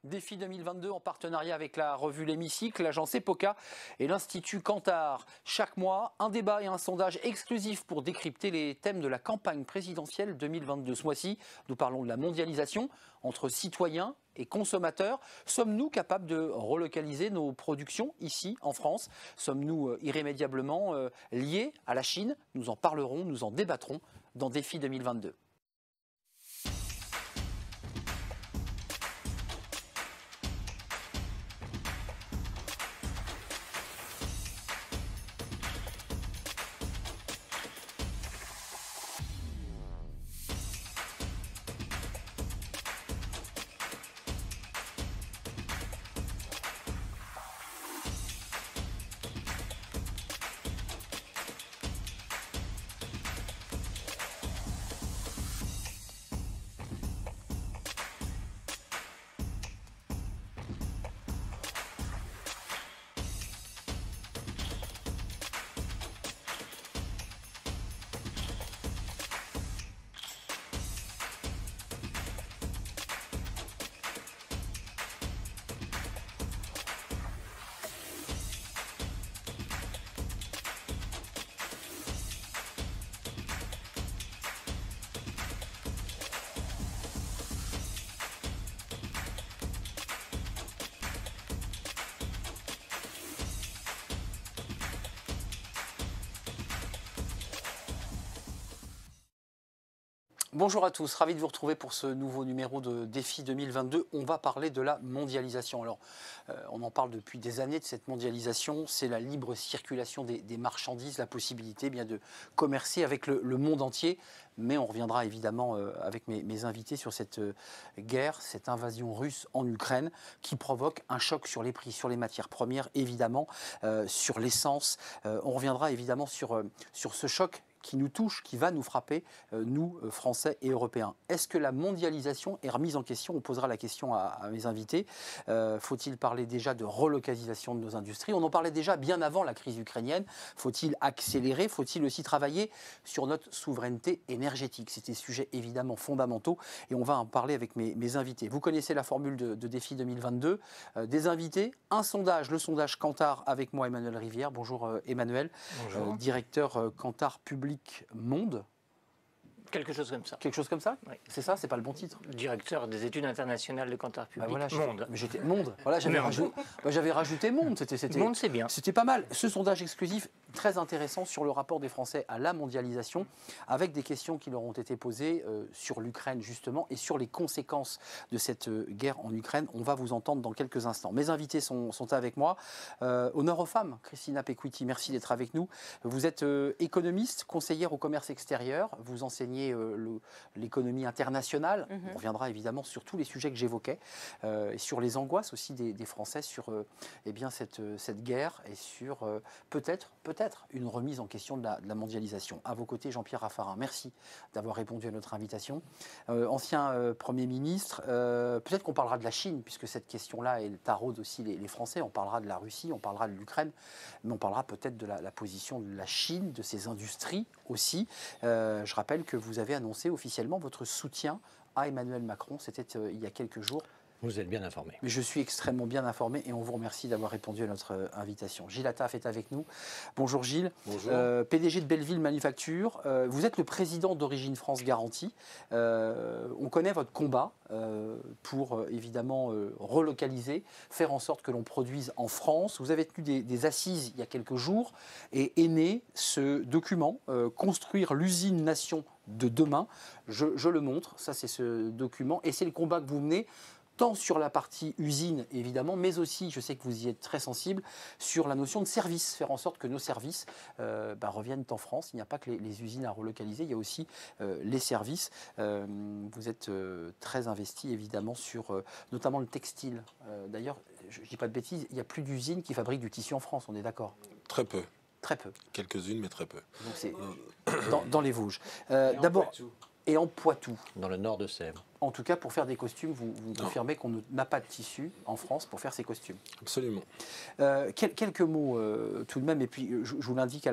Défi 2022 en partenariat avec la revue L'Hémicycle, l'agence EPOCA et l'Institut Kantar. Chaque mois, un débat et un sondage exclusifs pour décrypter les thèmes de la campagne présidentielle 2022. Ce mois-ci, nous parlons de la mondialisation entre citoyens et consommateurs. Sommes-nous capables de relocaliser nos productions ici en France? Sommes-nous irrémédiablement liés à la Chine? Nous en parlerons, nous en débattrons dans Défi 2022. Bonjour à tous, ravi de vous retrouver pour ce nouveau numéro de Défi 2022. On va parler de la mondialisation. Alors, on en parle depuis des années de cette mondialisation. C'est la libre circulation des marchandises, la possibilité bien de commercer avec le monde entier. Mais on reviendra évidemment avec mes invités sur cette guerre, cette invasion russe en Ukraine qui provoque un choc sur les prix, sur les matières premières, évidemment, sur l'essence. On reviendra évidemment sur ce choc qui nous touche, qui va nous frapper, nous, Français et Européens. Est-ce que la mondialisation est remise en question? On posera la question à mes invités. Faut-il parler déjà de relocalisation de nos industries? On en parlait déjà bien avant la crise ukrainienne. Faut-il accélérer? Faut-il aussi travailler sur notre souveraineté énergétique? C'est des sujets évidemment fondamentaux et on va en parler avec mes invités. Vous connaissez la formule de Défi 2022. Des invités, un sondage, le sondage Kantar avec moi, Emmanuel Rivière. Bonjour Emmanuel. Bonjour. Directeur Kantar Public Monde. Quelque chose comme ça. Quelque chose comme ça? Oui. C'est ça, c'est pas le bon titre. Directeur des études internationales de Kantar Public Monde. J'étais Monde. Voilà, j'avais rajouté Monde. Monde, c'est bien. C'était pas mal. Ce sondage exclusif, très intéressant sur le rapport des Français à la mondialisation, avec des questions qui leur ont été posées sur l'Ukraine justement et sur les conséquences de cette guerre en Ukraine. On va vous entendre dans quelques instants. Mes invités sont avec moi. Honneur aux femmes, Christina Pequiti, merci d'être avec nous. Vous êtes économiste, conseillère au commerce extérieur. Vous enseignez l'économie internationale. On reviendra évidemment sur tous les sujets que j'évoquais et sur les angoisses aussi des Français sur cette guerre et sur peut-être une remise en question de la mondialisation. À vos côtés, Jean-Pierre Raffarin, merci d'avoir répondu à notre invitation. Ancien Premier ministre, peut-être qu'on parlera de la Chine, puisque cette question-là, elle taraude aussi les Français. On parlera de la Russie, on parlera de l'Ukraine, mais on parlera peut-être de la position de la Chine, de ses industries aussi. Je rappelle que vous avez annoncé officiellement votre soutien à Emmanuel Macron. C'était il y a quelques jours. Vous êtes bien informé. Mais je suis extrêmement bien informé et on vous remercie d'avoir répondu à notre invitation. Gilles Attaf est avec nous. Bonjour Gilles. Bonjour. PDG de Belleville Manufacture. Vous êtes le président d'Origine France Garantie. On connaît votre combat pour évidemment relocaliser, faire en sorte que l'on produise en France. Vous avez tenu des assises il y a quelques jours et est né ce document, Construire l'usine nation de demain. Je le montre, ça c'est ce document et c'est le combat que vous menez tant sur la partie usine, évidemment, mais aussi, je sais que vous y êtes très sensible, sur la notion de service, faire en sorte que nos services reviennent en France. Il n'y a pas que les usines à relocaliser, il y a aussi les services. Vous êtes très investi, évidemment, sur notamment le textile. D'ailleurs, je ne dis pas de bêtises, il n'y a plus d'usines qui fabriquent du tissu en France, on est d'accord? Très peu. Très peu. Quelques-unes, mais très peu. Donc c'est dans les Vosges. D'abord. Et en Poitou. Dans le nord de Sèvres. En tout cas, pour faire des costumes, vous confirmez qu'on n'a pas de tissu en France pour faire ces costumes. Absolument. Quelques mots tout de même, et puis je vous l'indique,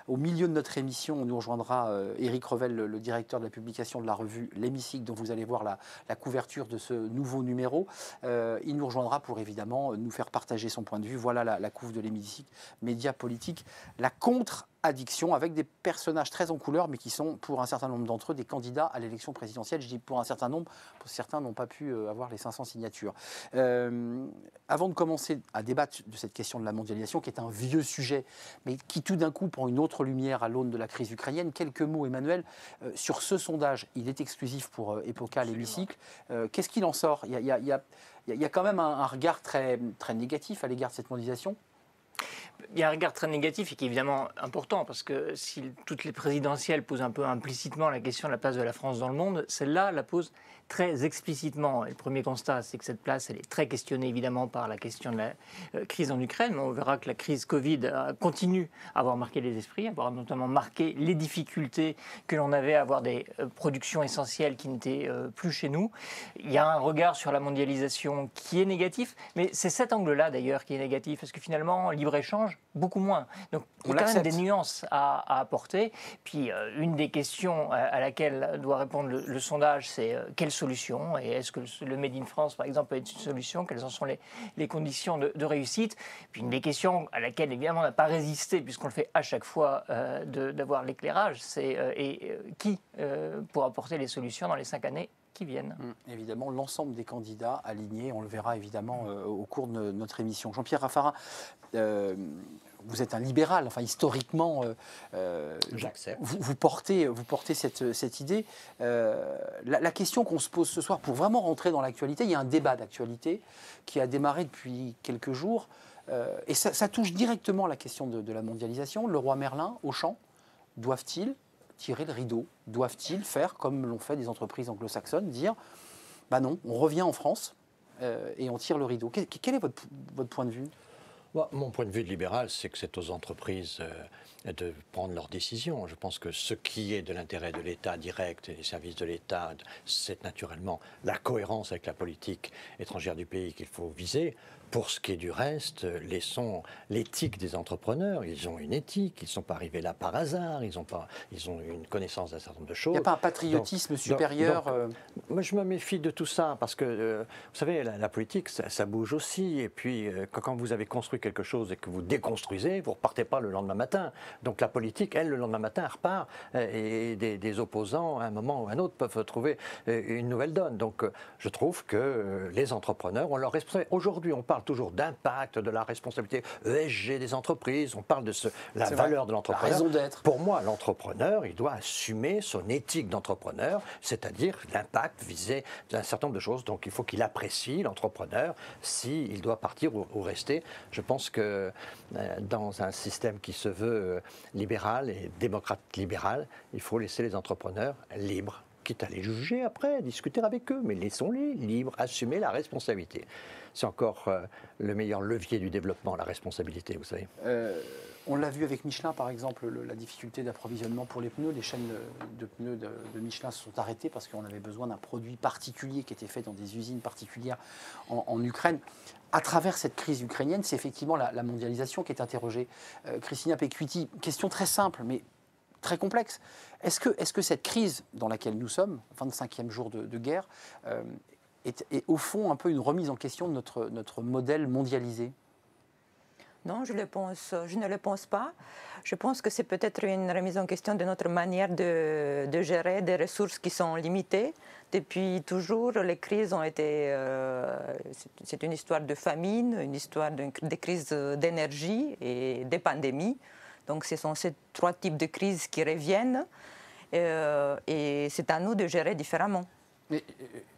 au milieu de notre émission, on nous rejoindra Éric Revel, le directeur de la publication de la revue L'Hémicycle, dont vous allez voir la couverture de ce nouveau numéro. Il nous rejoindra pour évidemment nous faire partager son point de vue. Voilà la couve de L'Hémicycle, média politique, la contre-addiction, avec des personnages très en couleur, mais qui sont, pour un certain nombre d'entre eux, des candidats à l'élection présidentielle. Je dis pour un certain nombre, parce que certains n'ont pas pu avoir les 500 signatures. Avant de commencer à débattre de cette question de la mondialisation, qui est un vieux sujet, mais qui tout d'un coup prend une autre lumière à l'aune de la crise ukrainienne, quelques mots, Emmanuel, sur ce sondage. Il est exclusif pour Epoca, l'Hémicycle. Qu'est-ce qu'il en sort ? Il y a quand même un regard très, très négatif à l'égard de cette mondialisation. Il y a un regard très négatif et qui est évidemment important, parce que si toutes les présidentielles posent un peu implicitement la question de la place de la France dans le monde, celle-là la pose très explicitement. Et le premier constat, c'est que cette place, elle est très questionnée évidemment par la question de la crise en Ukraine, mais on verra que la crise Covid continue à avoir marqué les esprits, à avoir notamment marqué les difficultés que l'on avait à avoir des productions essentielles qui n'étaient plus chez nous. Il y a un regard sur la mondialisation qui est négatif, mais c'est cet angle-là d'ailleurs qui est négatif, parce que finalement, libre-échange, beaucoup moins. Donc il y a quand même des nuances à apporter. Puis une des questions à laquelle doit répondre le sondage, c'est quelle solution, et est-ce que le Made in France, par exemple, peut être une solution, quelles en sont les conditions de réussite. Puis une des questions à laquelle, évidemment, on n'a pas résisté, puisqu'on le fait à chaque fois, d'avoir l'éclairage, c'est qui pour apporter les solutions dans les 5 années qui viennent. Évidemment, l'ensemble des candidats alignés, on le verra évidemment au cours de notre émission. Jean-Pierre Raffarin, vous êtes un libéral, enfin historiquement, j'accepte. Vous portez cette idée. La question qu'on se pose ce soir, pour vraiment rentrer dans l'actualité, il y a un débat d'actualité qui a démarré depuis quelques jours, et ça touche directement la question de la mondialisation. Leroy Merlin, Auchan, doivent-ils tirer le rideau? Doivent-ils faire comme l'ont fait des entreprises anglo-saxonnes, dire bah non, on revient en France et on tire le rideau? Quel est votre point de vue? Mon point de vue de libéral, c'est que c'est aux entreprises de prendre leurs décisions. Je pense que ce qui est de l'intérêt de l'État direct et des services de l'État, c'est naturellement la cohérence avec la politique étrangère du pays qu'il faut viser. Pour ce qui est du reste, laissons l'éthique des entrepreneurs. Ils ont une éthique, ils ne sont pas arrivés là par hasard, ils ont une connaissance d'un certain nombre de choses. Il n'y a pas un patriotisme supérieur Moi, je me méfie de tout ça, parce que, vous savez, la politique, ça bouge aussi. Et puis, quand vous avez construit quelque chose et que vous déconstruisez, vous ne repartez pas le lendemain matin. Donc la politique, elle, le lendemain matin, repart. Et des opposants, à un moment ou à un autre, peuvent trouver une nouvelle donne. Donc je trouve que les entrepreneurs ont leur responsabilité. Aujourd'hui, on parle toujours d'impact, de la responsabilité ESG des entreprises, on parle de la valeur de l'entrepreneur. La raison d'être. Pour moi, l'entrepreneur, il doit assumer son éthique d'entrepreneur, c'est-à-dire l'impact visé d'un certain nombre de choses. Donc il faut qu'il apprécie, l'entrepreneur, s'il doit partir ou rester. Je pense que dans un système qui se veut libéral et démocrate libéral, il faut laisser les entrepreneurs libres, quitte à les juger après, discuter avec eux, mais laissons-les libres, assumer la responsabilité. C'est encore le meilleur levier du développement, la responsabilité, vous savez. On l'a vu avec Michelin, par exemple, la difficulté d'approvisionnement pour les pneus. Les chaînes de pneus de Michelin se sont arrêtées parce qu'on avait besoin d'un produit particulier qui était fait dans des usines particulières en Ukraine. À travers cette crise ukrainienne, c'est effectivement la mondialisation qui est interrogée. Christina Pecuiti, question très simple, mais très complexe. Est-ce que cette crise dans laquelle nous sommes, 25e jour de guerre, est au fond un peu une remise en question de notre modèle mondialisé? Non, je ne le pense pas. Je pense que c'est peut-être une remise en question de notre manière de gérer des ressources qui sont limitées. Depuis toujours, les crises ont été... c'est une histoire de famine, une histoire de crises d'énergie et des pandémies. Donc ce sont ces 3 types de crises qui reviennent et c'est à nous de gérer différemment. Mais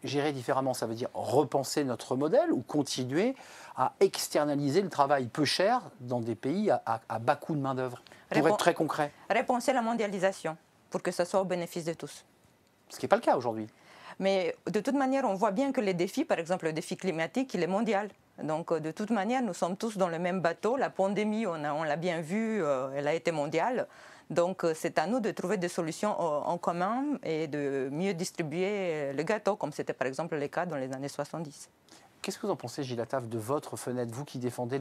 gérer différemment, ça veut dire repenser notre modèle ou continuer à externaliser le travail peu cher dans des pays à bas coût de main-d'œuvre? Pour être très concret. Repenser la mondialisation pour que ce soit au bénéfice de tous. Ce qui n'est pas le cas aujourd'hui. Mais de toute manière, on voit bien que les défis, par exemple le défi climatique, il est mondial. Donc, de toute manière, nous sommes tous dans le même bateau. La pandémie, on l'a bien vu, elle a été mondiale. Donc, c'est à nous de trouver des solutions en commun et de mieux distribuer le gâteau, comme c'était par exemple le cas dans les années 70. Qu'est-ce que vous en pensez, Gilles Attaf, de votre fenêtre, vous qui défendez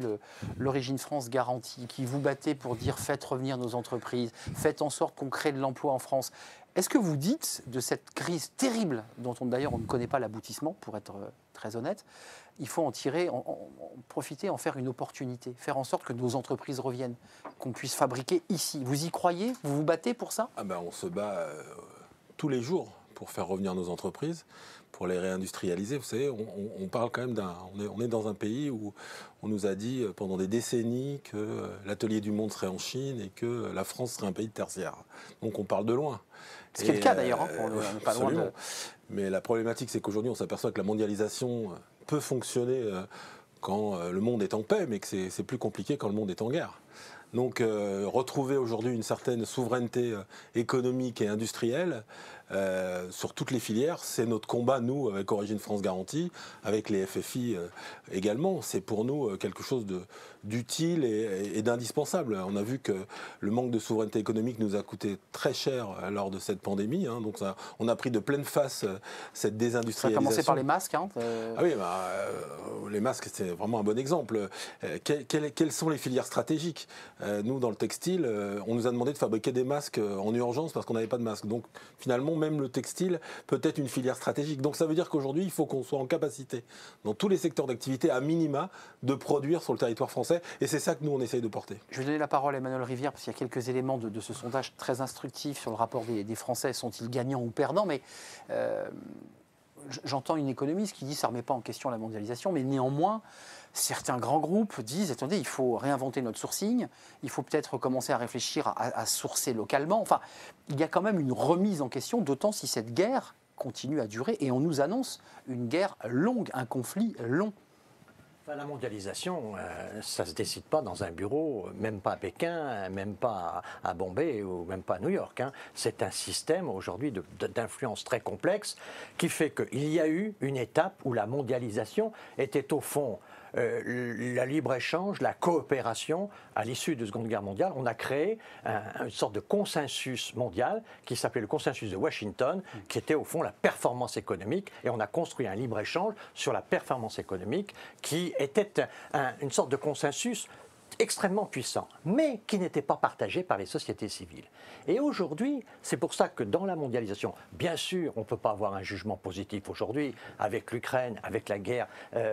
l'Origine France garantie, qui vous battez pour dire faites revenir nos entreprises, faites en sorte qu'on crée de l'emploi en France. Est-ce que vous dites de cette crise terrible, dont d'ailleurs on ne connaît pas l'aboutissement, pour être très honnête, il faut en tirer, en profiter, en faire une opportunité, faire en sorte que nos entreprises reviennent, qu'on puisse fabriquer ici. Vous y croyez? Vous vous battez pour ça? On se bat tous les jours pour faire revenir nos entreprises, pour les réindustrialiser. Vous savez, on parle quand même on est dans un pays où on nous a dit pendant des décennies que l'atelier du monde serait en Chine et que la France serait un pays de tertiaire. Donc on parle de loin. Ce qui est le cas d'ailleurs, on n'est pas loin de... Mais la problématique, c'est qu'aujourd'hui, on s'aperçoit que la mondialisation peut fonctionner quand le monde est en paix, mais que c'est plus compliqué quand le monde est en guerre. Donc retrouver aujourd'hui une certaine souveraineté économique et industrielle sur toutes les filières, c'est notre combat, nous, avec Origine France Garantie, avec les FFI également. C'est pour nous quelque chose d'utile et d'indispensable. On a vu que le manque de souveraineté économique nous a coûté très cher lors de cette pandémie. Donc on a pris de pleine face cette désindustrialisation. Ça a commencé par les masques. Ah oui, les masques, c'est vraiment un bon exemple. Quelles sont les filières stratégiques? Nous, dans le textile, on nous a demandé de fabriquer des masques en urgence parce qu'on n'avait pas de masques. Donc, finalement, même le textile peut être une filière stratégique. Donc, ça veut dire qu'aujourd'hui, il faut qu'on soit en capacité, dans tous les secteurs d'activité, à minima, de produire sur le territoire français. Et c'est ça que nous, on essaye de porter. Je vais donner la parole à Emmanuel Rivière, parce qu'il y a quelques éléments de ce sondage très instructif sur le rapport des Français. Sont-ils gagnants ou perdants? Mais j'entends une économiste qui dit que ça ne remet pas en question la mondialisation, mais néanmoins, certains grands groupes disent, attendez, il faut réinventer notre sourcing, il faut peut-être commencer à réfléchir à sourcer localement. Enfin, il y a quand même une remise en question, d'autant si cette guerre continue à durer, et on nous annonce une guerre longue, un conflit long. Enfin, la mondialisation, ça ne se décide pas dans un bureau, même pas à Pékin, même pas à Bombay ou même pas à New York. C'est un système aujourd'hui d'influence très complexe qui fait qu'il y a eu une étape où la mondialisation était au fond la libre-échange, la coopération. À l'issue de la Seconde Guerre mondiale, on a créé une sorte de consensus mondial qui s'appelait le consensus de Washington, qui était au fond la performance économique, et on a construit un libre-échange sur la performance économique qui était une sorte de consensus extrêmement puissant, mais qui n'était pas partagé par les sociétés civiles. Et aujourd'hui, c'est pour ça que dans la mondialisation, bien sûr, on ne peut pas avoir un jugement positif aujourd'hui avec l'Ukraine, avec la guerre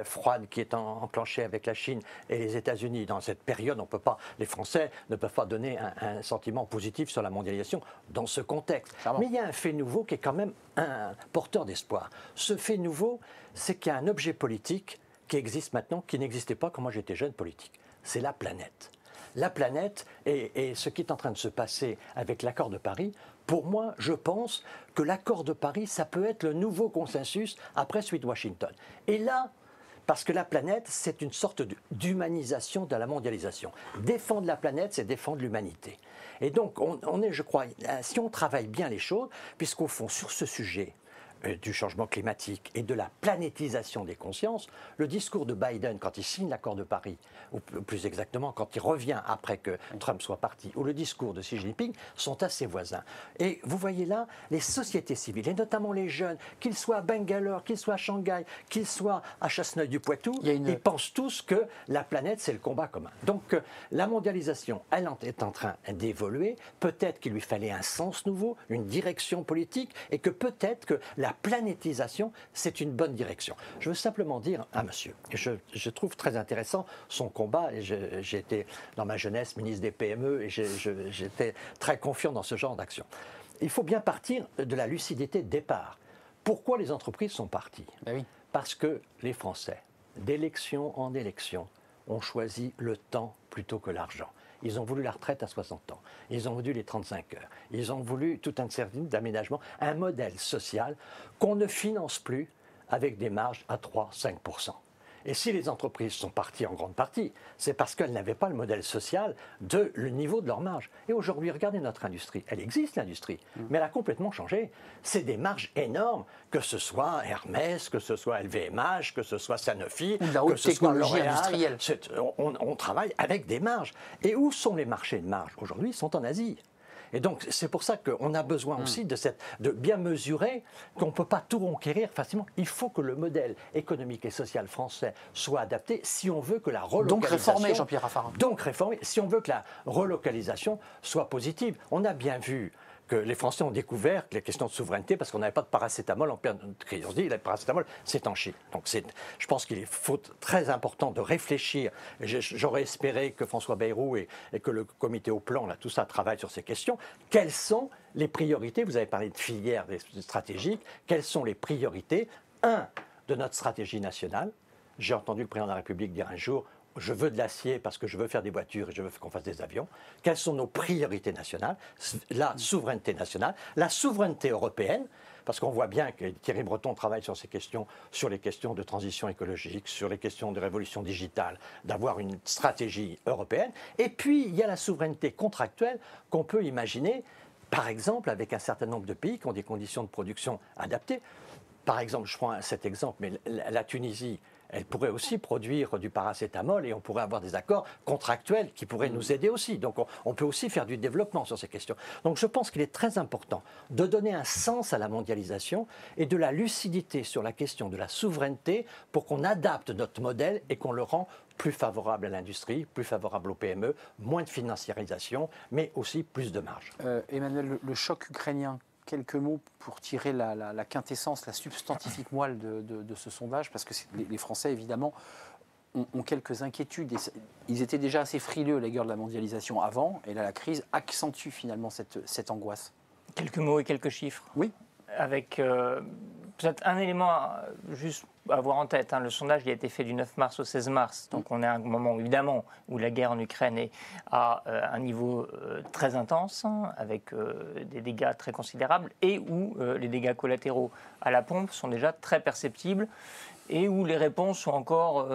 froide qui est enclenchée avec la Chine et les États-Unis. Dans cette période, on peut pas, les Français ne peuvent pas donner un sentiment positif sur la mondialisation dans ce contexte. Mais il y a un fait nouveau qui est quand même un porteur d'espoir. Ce fait nouveau, c'est qu'il y a un objet politique qui existe maintenant, qui n'existait pas quand moi j'étais jeune politique. C'est la planète. La planète et ce qui est en train de se passer avec l'accord de Paris, pour moi, je pense que l'accord de Paris, ça peut être le nouveau consensus après celui de Washington. Et là, parce que la planète, c'est une sorte d'humanisation de la mondialisation. Défendre la planète, c'est défendre l'humanité. Et donc, on est, je crois, si on travaille bien les choses, puisqu'au fond, sur ce sujet du changement climatique et de la planétisation des consciences, le discours de Biden quand il signe l'accord de Paris, ou plus exactement quand il revient après que Trump soit parti, ou le discours de Xi Jinping sont assez voisins. Et vous voyez là, les sociétés civiles, et notamment les jeunes, qu'ils soient à Bangalore, qu'ils soient à Shanghai, qu'ils soient à Chasseneuil-du-Poitou, ils pensent tous que la planète, c'est le combat commun. Donc la mondialisation, elle est en train d'évoluer. Peut-être qu'il lui fallait un sens nouveau, une direction politique, et que peut-être que la planétisation, c'est une bonne direction. Je veux simplement dire à monsieur, et je trouve très intéressant son combat, et j'ai été dans ma jeunesse ministre des PME, et j'étais très confiant dans ce genre d'action. Il faut bien partir de la lucidité de départ. Pourquoi les entreprises sont parties? Oui. Parce que les Français, d'élection en élection, ont choisi le temps plutôt que l'argent. Ils ont voulu la retraite à 60 ans. Ils ont voulu les 35 heures. Ils ont voulu tout un certain nombre d'aménagements, un modèle social qu'on ne finance plus avec des marges à 3-5%. Et si les entreprises sont parties en grande partie, c'est parce qu'elles n'avaient pas le modèle social de le niveau de leur marge. Et aujourd'hui, regardez notre industrie. Elle existe, l'industrie, mais elle a complètement changé. C'est des marges énormes, que ce soit Hermès, que ce soit LVMH, que ce soit Sanofi, ou de la haute que ce soit technologie L'Oréal. industrielle. On travaille avec des marges. Et où sont les marchés de marge? Aujourd'hui, ils sont en Asie. Et donc, c'est pour ça qu'on a besoin aussi de bien mesurer qu'on ne peut pas tout conquérir facilement. Il faut que le modèle économique et social français soit adapté si on veut que la relocalisation... Donc réformer, Jean-Pierre Raffarin. Donc réformer, si on veut que la relocalisation soit positive. On a bien vu que les Français ont découvert que les questions de souveraineté, parce qu'on n'avait pas de paracétamol en période de crise. On se dit, le paracétamol, c'est en Chine. Donc je pense qu'il est très important de réfléchir. J'aurais espéré que François Bayrou et que le comité au plan, là, tout ça, travaille sur ces questions. Quelles sont les priorités? Vous avez parlé de filières stratégiques. Quelles sont les priorités? De notre stratégie nationale. J'ai entendu le président de la République dire un jour, je veux de l'acier parce que je veux faire des voitures et je veux qu'on fasse des avions. Quelles sont nos priorités nationales? La souveraineté nationale, la souveraineté européenne, parce qu'on voit bien que Thierry Breton travaille sur ces questions, sur les questions de transition écologique, sur les questions de révolution digitale, d'avoir une stratégie européenne. Et puis, il y a la souveraineté contractuelle qu'on peut imaginer, par exemple, avec un certain nombre de pays qui ont des conditions de production adaptées. Par exemple, je prends cet exemple, mais la Tunisie, elle pourrait aussi produire du paracétamol et on pourrait avoir des accords contractuels qui pourraient nous aider aussi. Donc on peut aussi faire du développement sur ces questions. Donc je pense qu'il est très important de donner un sens à la mondialisation et de la lucidité sur la question de la souveraineté pour qu'on adapte notre modèle et qu'on le rend plus favorable à l'industrie, plus favorable aux PME, moins de financiarisation, mais aussi plus de marge. Emmanuel, le choc ukrainien, quelques mots pour tirer la quintessence, la substantifique moelle de ce sondage, parce que les Français, évidemment, ont quelques inquiétudes. Ils étaient déjà assez frileux à l'égard de la mondialisation avant, et là, la crise accentue finalement cette angoisse. Quelques mots et quelques chiffres. Oui. Avec peut-être un élément juste à avoir en tête. Le sondage il a été fait du 9 mars au 16 mars. Donc on est à un moment, évidemment, où la guerre en Ukraine est à un niveau très intense, avec des dégâts très considérables, et où les dégâts collatéraux à la pompe sont déjà très perceptibles, et où les réponses sont encore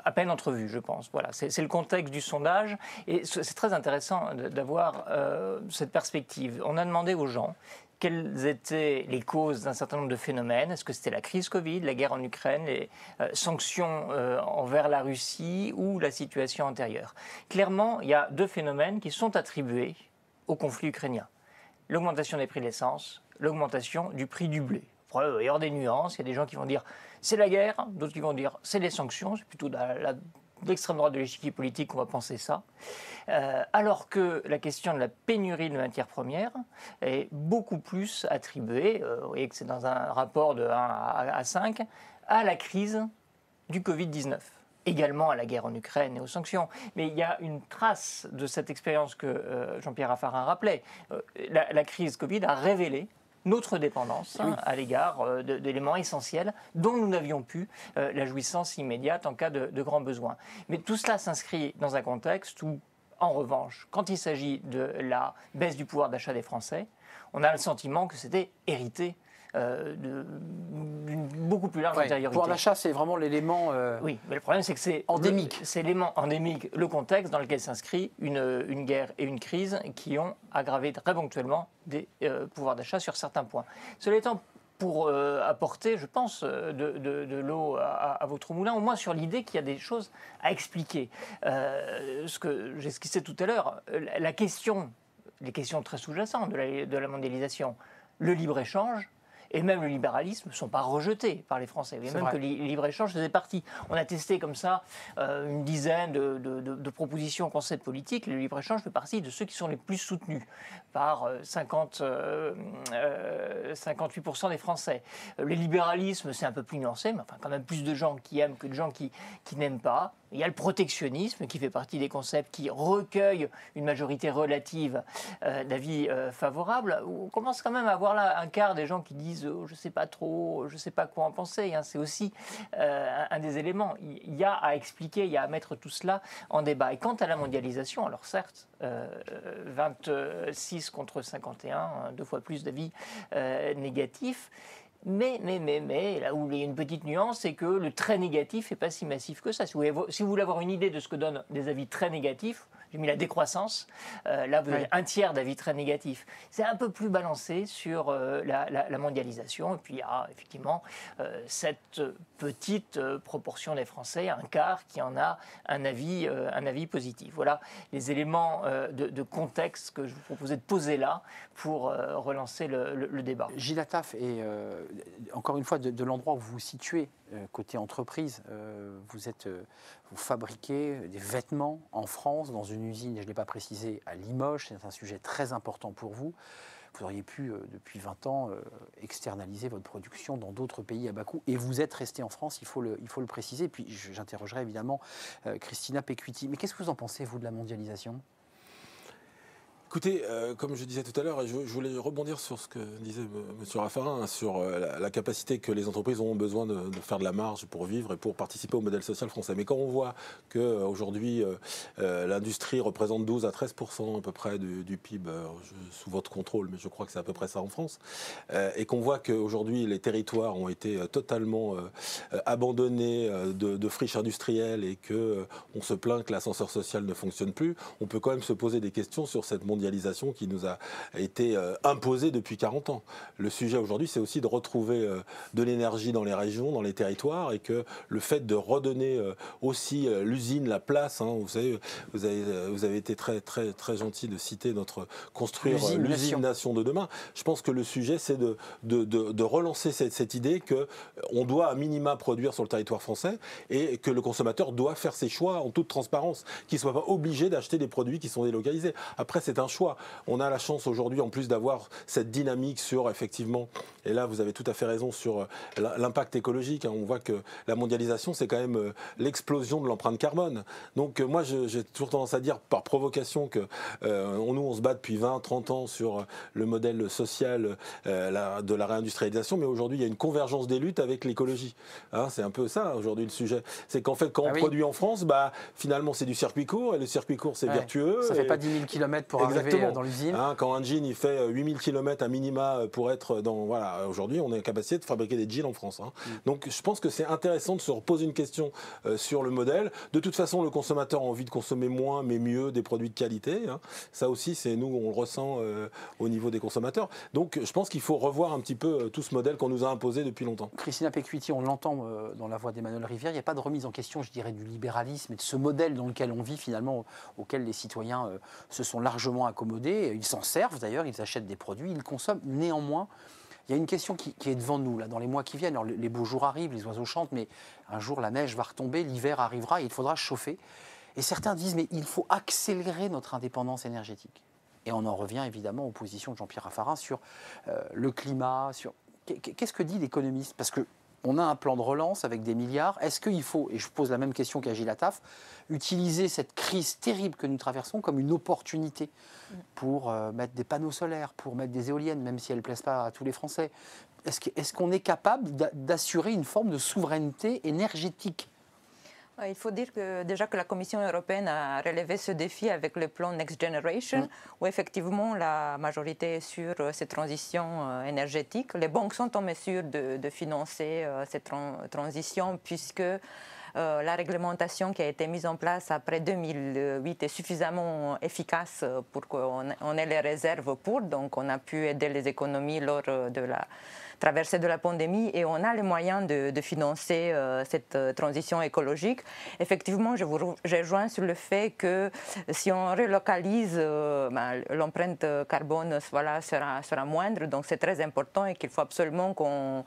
à peine entrevues, je pense. Voilà, c'est le contexte du sondage, et c'est très intéressant d'avoir cette perspective. On a demandé aux gens quelles étaient les causes d'un certain nombre de phénomènes. Est-ce que c'était la crise Covid, la guerre en Ukraine, les sanctions envers la Russie ou la situation antérieure? Clairement, il y a deux phénomènes qui sont attribués au conflit ukrainien. L'augmentation des prix de l'essence, l'augmentation du prix du blé. Après, il y a des nuances, il y a des gens qui vont dire c'est la guerre, d'autres qui vont dire c'est les sanctions, c'est plutôt de l'extrême droite de l'échiquier politique qu'on va penser ça. Alors que la question de la pénurie de matières premières est beaucoup plus attribuée, vous voyez que c'est dans un rapport de 1 à 5, à la crise du Covid-19. Également à la guerre en Ukraine et aux sanctions. Mais il y a une trace de cette expérience que Jean-Pierre Raffarin rappelait. La crise Covid a révélé notre dépendance à l'égard d'éléments essentiels dont nous n'avions plus la jouissance immédiate en cas de grands besoins. Mais tout cela s'inscrit dans un contexte où, en revanche, quand il s'agit de la baisse du pouvoir d'achat des Français, on a le sentiment que c'était hérité d'une beaucoup plus large antériorité. Le pouvoir d'achat, c'est vraiment l'élément oui, mais le problème, c'est que c'est endémique. C'est l'élément endémique, le contexte dans lequel s'inscrit une guerre et une crise qui ont aggravé très ponctuellement des pouvoirs d'achat sur certains points. Cela étant, pour apporter, je pense, de l'eau à votre moulin, au moins sur l'idée qu'il y a des choses à expliquer. Ce que j'esquissais tout à l'heure, la question, les questions très sous-jacentes de la mondialisation, le libre-échange, et même le libéralisme ne sont pas rejetés par les Français. Et même que le libre-échange faisait partie. On a testé comme ça une dizaine de propositions au Conseil politique. Le libre-échange fait partie de ceux qui sont les plus soutenus par 58% des Français. Le libéralisme, c'est un peu plus nuancé, mais enfin, quand même plus de gens qui aiment que de gens qui n'aiment pas. Il y a le protectionnisme qui fait partie des concepts qui recueillent une majorité relative d'avis favorables. On commence quand même à avoir là un quart des gens qui disent je ne sais pas trop, je ne sais pas quoi en penser. C'est aussi un des éléments. Il y a à expliquer, il y a à mettre tout cela en débat. Et quant à la mondialisation, alors certes, 26 contre 51, deux fois plus d'avis négatifs. Mais, là où il y a une petite nuance, c'est que le très négatif n'est pas si massif que ça. Si vous voulez avoir une idée de ce que donnent des avis très négatifs, j'ai mis la décroissance, là vous avez un tiers d'avis très négatifs. C'est un peu plus balancé sur la mondialisation. Et puis il y a effectivement cette petite proportion des Français, un quart, qui en a un avis positif. Voilà les éléments de contexte que je vous proposais de poser là pour relancer le débat. Gilles Attaf, et encore une fois, de l'endroit où vous vous situez, côté entreprise, vous fabriquez des vêtements en France, dans une usine, je ne l'ai pas précisé, à Limoges. C'est un sujet très important pour vous. Vous auriez pu, depuis 20 ans, externaliser votre production dans d'autres pays à bas coût. Et vous êtes resté en France, il faut le préciser. Puis j'interrogerai évidemment Christina Pecuiti. Mais qu'est-ce que vous en pensez, vous, de la mondialisation ? Écoutez, comme je disais tout à l'heure, je voulais rebondir sur ce que disait M. Raffarin, hein, sur la capacité que les entreprises ont besoin de faire de la marge pour vivre et pour participer au modèle social français. Mais quand on voit qu'aujourd'hui, l'industrie représente 12 à 13% à peu près du PIB, sous votre contrôle, mais je crois que c'est à peu près ça en France, et qu'on voit qu'aujourd'hui, les territoires ont été totalement abandonnés de friches industrielles et qu'on se plaint que l'ascenseur social ne fonctionne plus, on peut quand même se poser des questions sur cette mondialisation qui nous a été imposée depuis 40 ans. Le sujet aujourd'hui, c'est aussi de retrouver de l'énergie dans les régions, dans les territoires, et que le fait de redonner aussi l'usine, la place, hein, vous savez, vous avez été très, très, très gentil de citer construire l'usine nation de demain. Je pense que le sujet, c'est de relancer cette idée qu'on doit à minima produire sur le territoire français et que le consommateur doit faire ses choix en toute transparence, qu'il ne soit pas obligé d'acheter des produits qui sont délocalisés. Après, c'est un choix. On a la chance aujourd'hui, en plus d'avoir cette dynamique sur, effectivement, et là vous avez tout à fait raison, sur l'impact écologique. Hein. On voit que la mondialisation, c'est quand même l'explosion de l'empreinte carbone. Donc moi, j'ai toujours tendance à dire, par provocation, que nous, on se bat depuis 20, 30 ans sur le modèle social de la réindustrialisation, mais aujourd'hui, il y a une convergence des luttes avec l'écologie. Hein, c'est un peu ça, aujourd'hui, le sujet. C'est qu'en fait, quand on produit en France, finalement, c'est du circuit court, et le circuit court, c'est vertueux. Ça ne fait pas 10 000 km pour arriver dans l'usine. Hein, quand un jean il fait 8000 km à minima pour être dans... Voilà, aujourd'hui on est en capacité de fabriquer des jeans en France. Hein. Donc je pense que c'est intéressant de se reposer une question sur le modèle. De toute façon, le consommateur a envie de consommer moins mais mieux des produits de qualité. Hein. Ça aussi, c'est nous, on le ressent au niveau des consommateurs. Donc je pense qu'il faut revoir un petit peu tout ce modèle qu'on nous a imposé depuis longtemps. Christina Pecuiti, on l'entend dans la voix d'Emmanuel Rivière, il n'y a pas de remise en question, je dirais, du libéralisme et de ce modèle dans lequel on vit finalement, auquel les citoyens se sont largement accommodés. Ils s'en servent d'ailleurs, ils achètent des produits, ils consomment. Néanmoins, il y a une question qui est devant nous là, dans les mois qui viennent. Alors, les beaux jours arrivent, les oiseaux chantent, mais un jour la neige va retomber, l'hiver arrivera et il faudra chauffer. Et certains disent, mais il faut accélérer notre indépendance énergétique. Et on en revient évidemment aux positions de Jean-Pierre Raffarin sur le climat. Qu'est-ce que dit l'économiste ? Parce qu'on a un plan de relance avec des milliards. Est-ce qu'il faut, et je pose la même question qu'à Gilles Attaf, utiliser cette crise terrible que nous traversons comme une opportunité pour mettre des panneaux solaires, pour mettre des éoliennes, même si elles ne plaisent pas à tous les Français ? Est-ce qu'on est capable d'assurer une forme de souveraineté énergétique ? Il faut dire déjà que la Commission européenne a relevé ce défi avec le plan Next Generation, où effectivement la majorité est sur cette transition énergétique. Les banques sont en mesure de financer cette transition puisque la réglementation qui a été mise en place après 2008 est suffisamment efficace pour qu'on ait les réserves pour. Donc on a pu aider les économies lors de la traversée de la pandémie et on a les moyens de financer cette transition écologique. Effectivement, je vous rejoins sur le fait que si on relocalise, l'empreinte carbone sera moindre. Donc c'est très important et qu'il faut absolument qu'on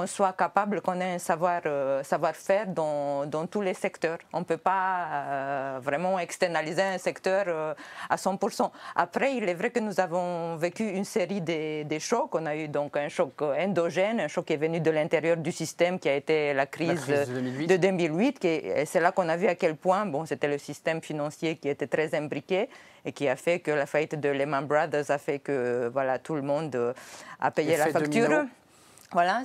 soit capable, qu'on ait un savoir-faire dans tous les secteurs. On ne peut pas vraiment externaliser un secteur à 100%. Après, il est vrai que nous avons vécu une série de chocs. On a eu donc un choc endogène, un choc qui est venu de l'intérieur du système, qui a été la crise de 2008. Et c'est là qu'on a vu à quel point c'était le système financier qui était très imbriqué et qui a fait que la faillite de Lehman Brothers a fait que tout le monde a payé la facture. Voilà,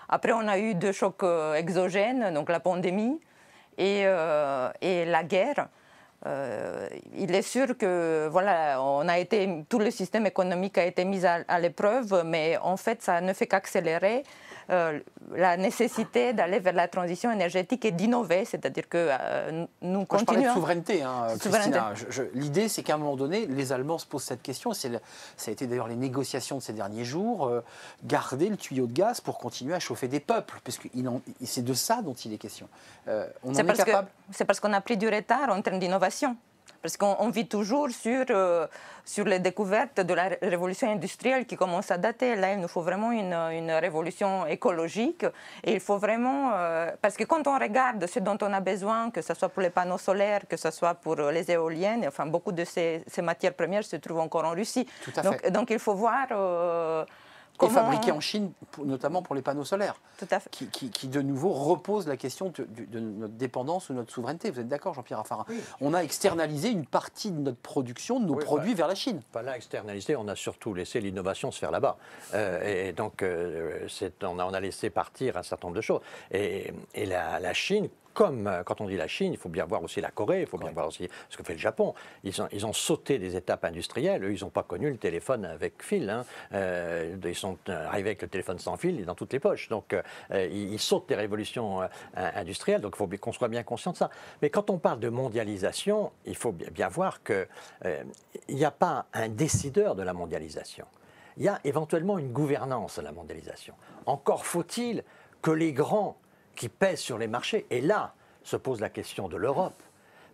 après, on a eu deux chocs exogènes, donc la pandémie et la guerre. il est sûr que voilà, tout le système économique a été mis à l'épreuve, mais en fait, ça ne fait qu'accélérer la nécessité d'aller vers la transition énergétique et d'innover, c'est-à-dire que nous continuons. Je parlais de souveraineté, Christina. L'idée, c'est qu'à un moment donné, les Allemands se posent cette question, et ça a été d'ailleurs les négociations de ces derniers jours, garder le tuyau de gaz pour continuer à chauffer des peuples, parce que c'est de ça dont il est question. On en est capable. C'est parce qu'on a pris du retard en termes d'innovation. Parce qu'on vit toujours sur les découvertes de la révolution industrielle qui commence à dater. Là, il nous faut vraiment une révolution écologique. Et il faut vraiment... parce que quand on regarde ce dont on a besoin, que ce soit pour les panneaux solaires, que ce soit pour les éoliennes, enfin, beaucoup de ces matières premières se trouvent encore en Russie. Tout à fait. Donc il faut voir... Et fabriqué en Chine, notamment pour les panneaux solaires. Tout à fait. Qui de nouveau repose la question de notre dépendance ou notre souveraineté. Vous êtes d'accord, Jean-Pierre Raffarin? Oui. On a externalisé une partie de notre production, de nos produits vers la Chine. Pas là externalisé, on a surtout laissé l'innovation se faire là-bas. Et donc, on a laissé partir un certain nombre de choses. Et la Chine, comme quand on dit la Chine, il faut bien voir aussi la Corée, il faut bien voir aussi ce que fait le Japon. Ils ont sauté des étapes industrielles. Eux, ils n'ont pas connu le téléphone avec fil. Ils sont arrivés avec le téléphone sans fil dans toutes les poches. Donc, ils sautent des révolutions industrielles. Donc, il faut qu'on soit bien conscient de ça. Mais quand on parle de mondialisation, il faut bien voir qu'il n'y a pas un décideur de la mondialisation. Il y a éventuellement une gouvernance de la mondialisation. Encore faut-il que les grands qui pèsent sur les marchés. Et là se pose la question de l'Europe.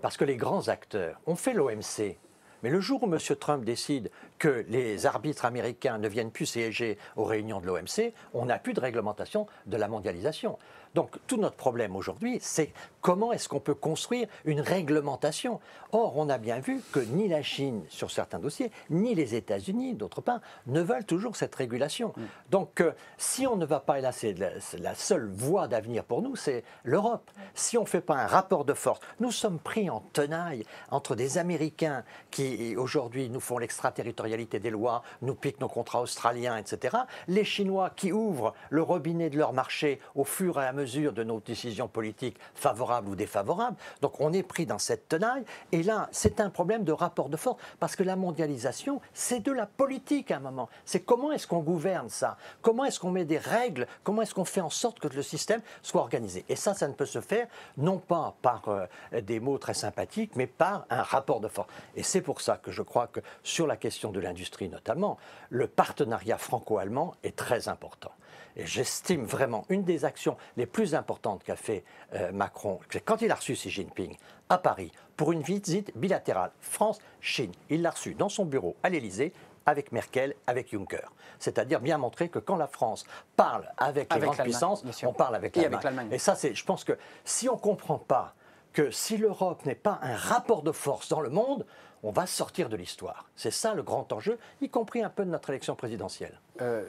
Parce que les grands acteurs ont fait l'OMC. Mais le jour où M. Trump décide que les arbitres américains ne viennent plus siéger aux réunions de l'OMC, on n'a plus de réglementation de la mondialisation. Donc tout notre problème aujourd'hui, c'est comment est-ce qu'on peut construire une réglementation. Or, on a bien vu que ni la Chine, sur certains dossiers, ni les États-Unis, d'autre part, ne veulent toujours cette régulation. Donc, si on ne va pas, et là c'est la seule voie d'avenir pour nous, c'est l'Europe. Si on ne fait pas un rapport de force, nous sommes pris en tenaille entre des Américains qui, aujourd'hui, nous font l'extraterritorialité des lois, nous piquent nos contrats australiens, etc. Les Chinois qui ouvrent le robinet de leur marché au fur et à mesure de nos décisions politiques favorables ou défavorables. Donc on est pris dans cette tenaille. Et là, c'est un problème de rapport de force. Parce que la mondialisation, c'est de la politique à un moment. C'est comment est-ce qu'on gouverne ça? Comment est-ce qu'on met des règles? Comment est-ce qu'on fait en sorte que le système soit organisé? Et ça ne peut se faire non pas par des mots très sympathiques, mais par un rapport de force. Et c'est pour ça que je crois que sur la question de l'industrie notamment, le partenariat franco-allemand est très important. Et j'estime vraiment une des actions les plus importantes qu'a fait Macron, c'est quand il a reçu Xi Jinping à Paris pour une visite bilatérale France-Chine. Il l'a reçu dans son bureau à l'Élysée avec Merkel, avec Juncker. C'est-à-dire bien montrer que quand la France parle avec les grandes puissances, on parle avec l'Allemagne. Et ça, je pense que si on ne comprend pas que si l'Europe n'est pas un rapport de force dans le monde, on va sortir de l'histoire. C'est ça le grand enjeu, y compris un peu de notre élection présidentielle.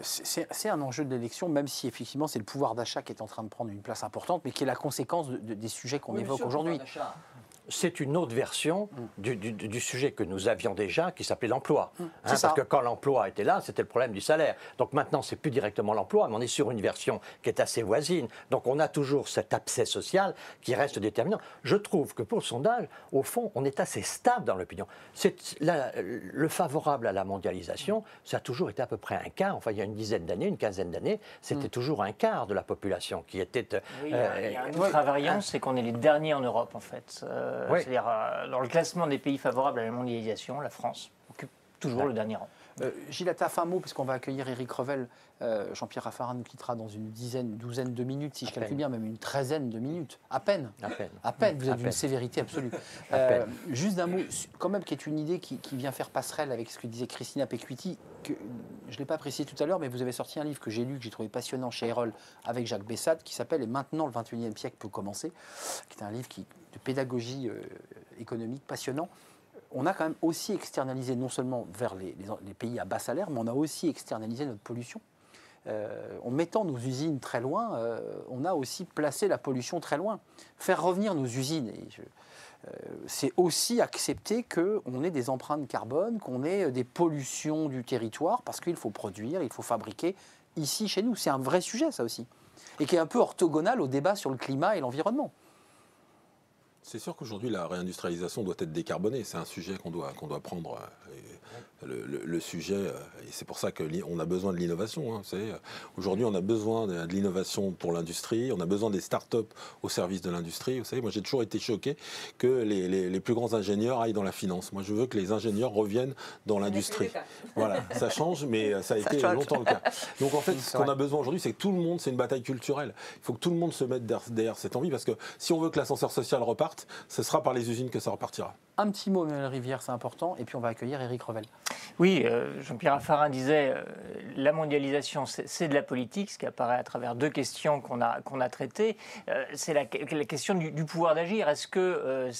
C'est un enjeu de l'élection, même si effectivement c'est le pouvoir d'achat qui est en train de prendre une place importante, mais qui est la conséquence des sujets qu'on évoque aujourd'hui. C'est une autre version du sujet que nous avions déjà, qui s'appelait l'emploi. Parce que quand l'emploi était là, c'était le problème du salaire. Donc maintenant, c'est plus directement l'emploi, mais on est sur une version qui est assez voisine. Donc on a toujours cet abcès social qui reste déterminant. Je trouve que pour le sondage, au fond, on est assez stable dans l'opinion. Le favorable à la mondialisation, ça a toujours été à peu près un quart. Enfin, il y a une dizaine d'années, une quinzaine d'années, c'était toujours un quart de la population qui était... Oui, il y a une autre invariance, c'est qu'on est les derniers en Europe, en fait. C'est-à-dire, dans le classement des pays favorables à la mondialisation, la France occupe toujours le dernier rang. Gilles Attaf, un mot, parce qu'on va accueillir Éric Revel. Jean-Pierre Raffarin nous quittera dans une douzaine de minutes, si je calcule bien, même une treizaine de minutes. À peine. À peine. Vous avez une sévérité absolue. Juste d'un mot, quand même, qui est une idée qui vient faire passerelle avec ce que disait Christina Pecuiti, que je ne l'ai pas précisé tout à l'heure, mais vous avez sorti un livre que j'ai lu, que j'ai trouvé passionnant chez Erol, avec Jacques Bessade, qui s'appelle « Et maintenant, le 21e siècle peut commencer », qui est un livre de pédagogie économique passionnant. On a quand même aussi externalisé, non seulement vers les pays à bas salaire, mais on a aussi externalisé notre pollution. En mettant nos usines très loin, on a aussi placé la pollution très loin. Faire revenir nos usines, c'est aussi accepter qu'on ait des empreintes carbone, qu'on ait des pollutions du territoire, parce qu'il faut produire, il faut fabriquer ici, chez nous. C'est un vrai sujet, ça aussi. Et qui est un peu orthogonal au débat sur le climat et l'environnement. C'est sûr qu'aujourd'hui, la réindustrialisation doit être décarbonée. C'est un sujet qu'on doit prendre. Le sujet, et c'est pour ça qu'on a besoin de l'innovation. Aujourd'hui, on a besoin de l'innovation pour l'industrie, on a besoin des start-up au service de l'industrie. Vous savez, moi j'ai toujours été choqué que les plus grands ingénieurs aillent dans la finance. Moi je veux que les ingénieurs reviennent dans l'industrie. Voilà, ça change, mais ça a été longtemps le cas. Donc en fait, ce qu'on a besoin aujourd'hui, c'est que tout le monde, c'est une bataille culturelle. Il faut que tout le monde se mette derrière cette envie, parce que si on veut que l'ascenseur social reparte, ce sera par les usines que ça repartira. Un petit mot, Emmanuel Rivière, c'est important, et puis on va accueillir Éric Revel. Oui, Jean-Pierre Raffarin disait la mondialisation, c'est de la politique, ce qui apparaît à travers deux questions qu'on a traitées. C'est la question du pouvoir d'agir. Est-ce que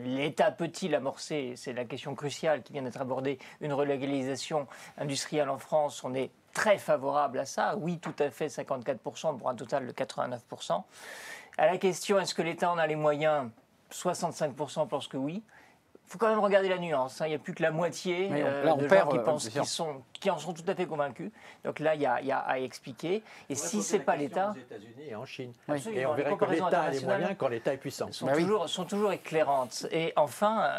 l'État peut-il amorcer, c'est la question cruciale qui vient d'être abordée, une relocalisation industrielle en France? On est très favorable à ça. Oui, tout à fait, 54% pour un total de 89%. À la question, est-ce que l'État en a les moyens? 65% pensent que oui. Il faut quand même regarder la nuance. Il n'y a plus que la moitié de gens qui pensent qui en sont tout à fait convaincus. Donc là, il y a à expliquer. Et si ce n'est pas l'État... Aux États-Unis et en Chine. Absolument. Et on verrait que l'État a les moyens quand l'État est puissant. Sont toujours éclairantes. Et enfin,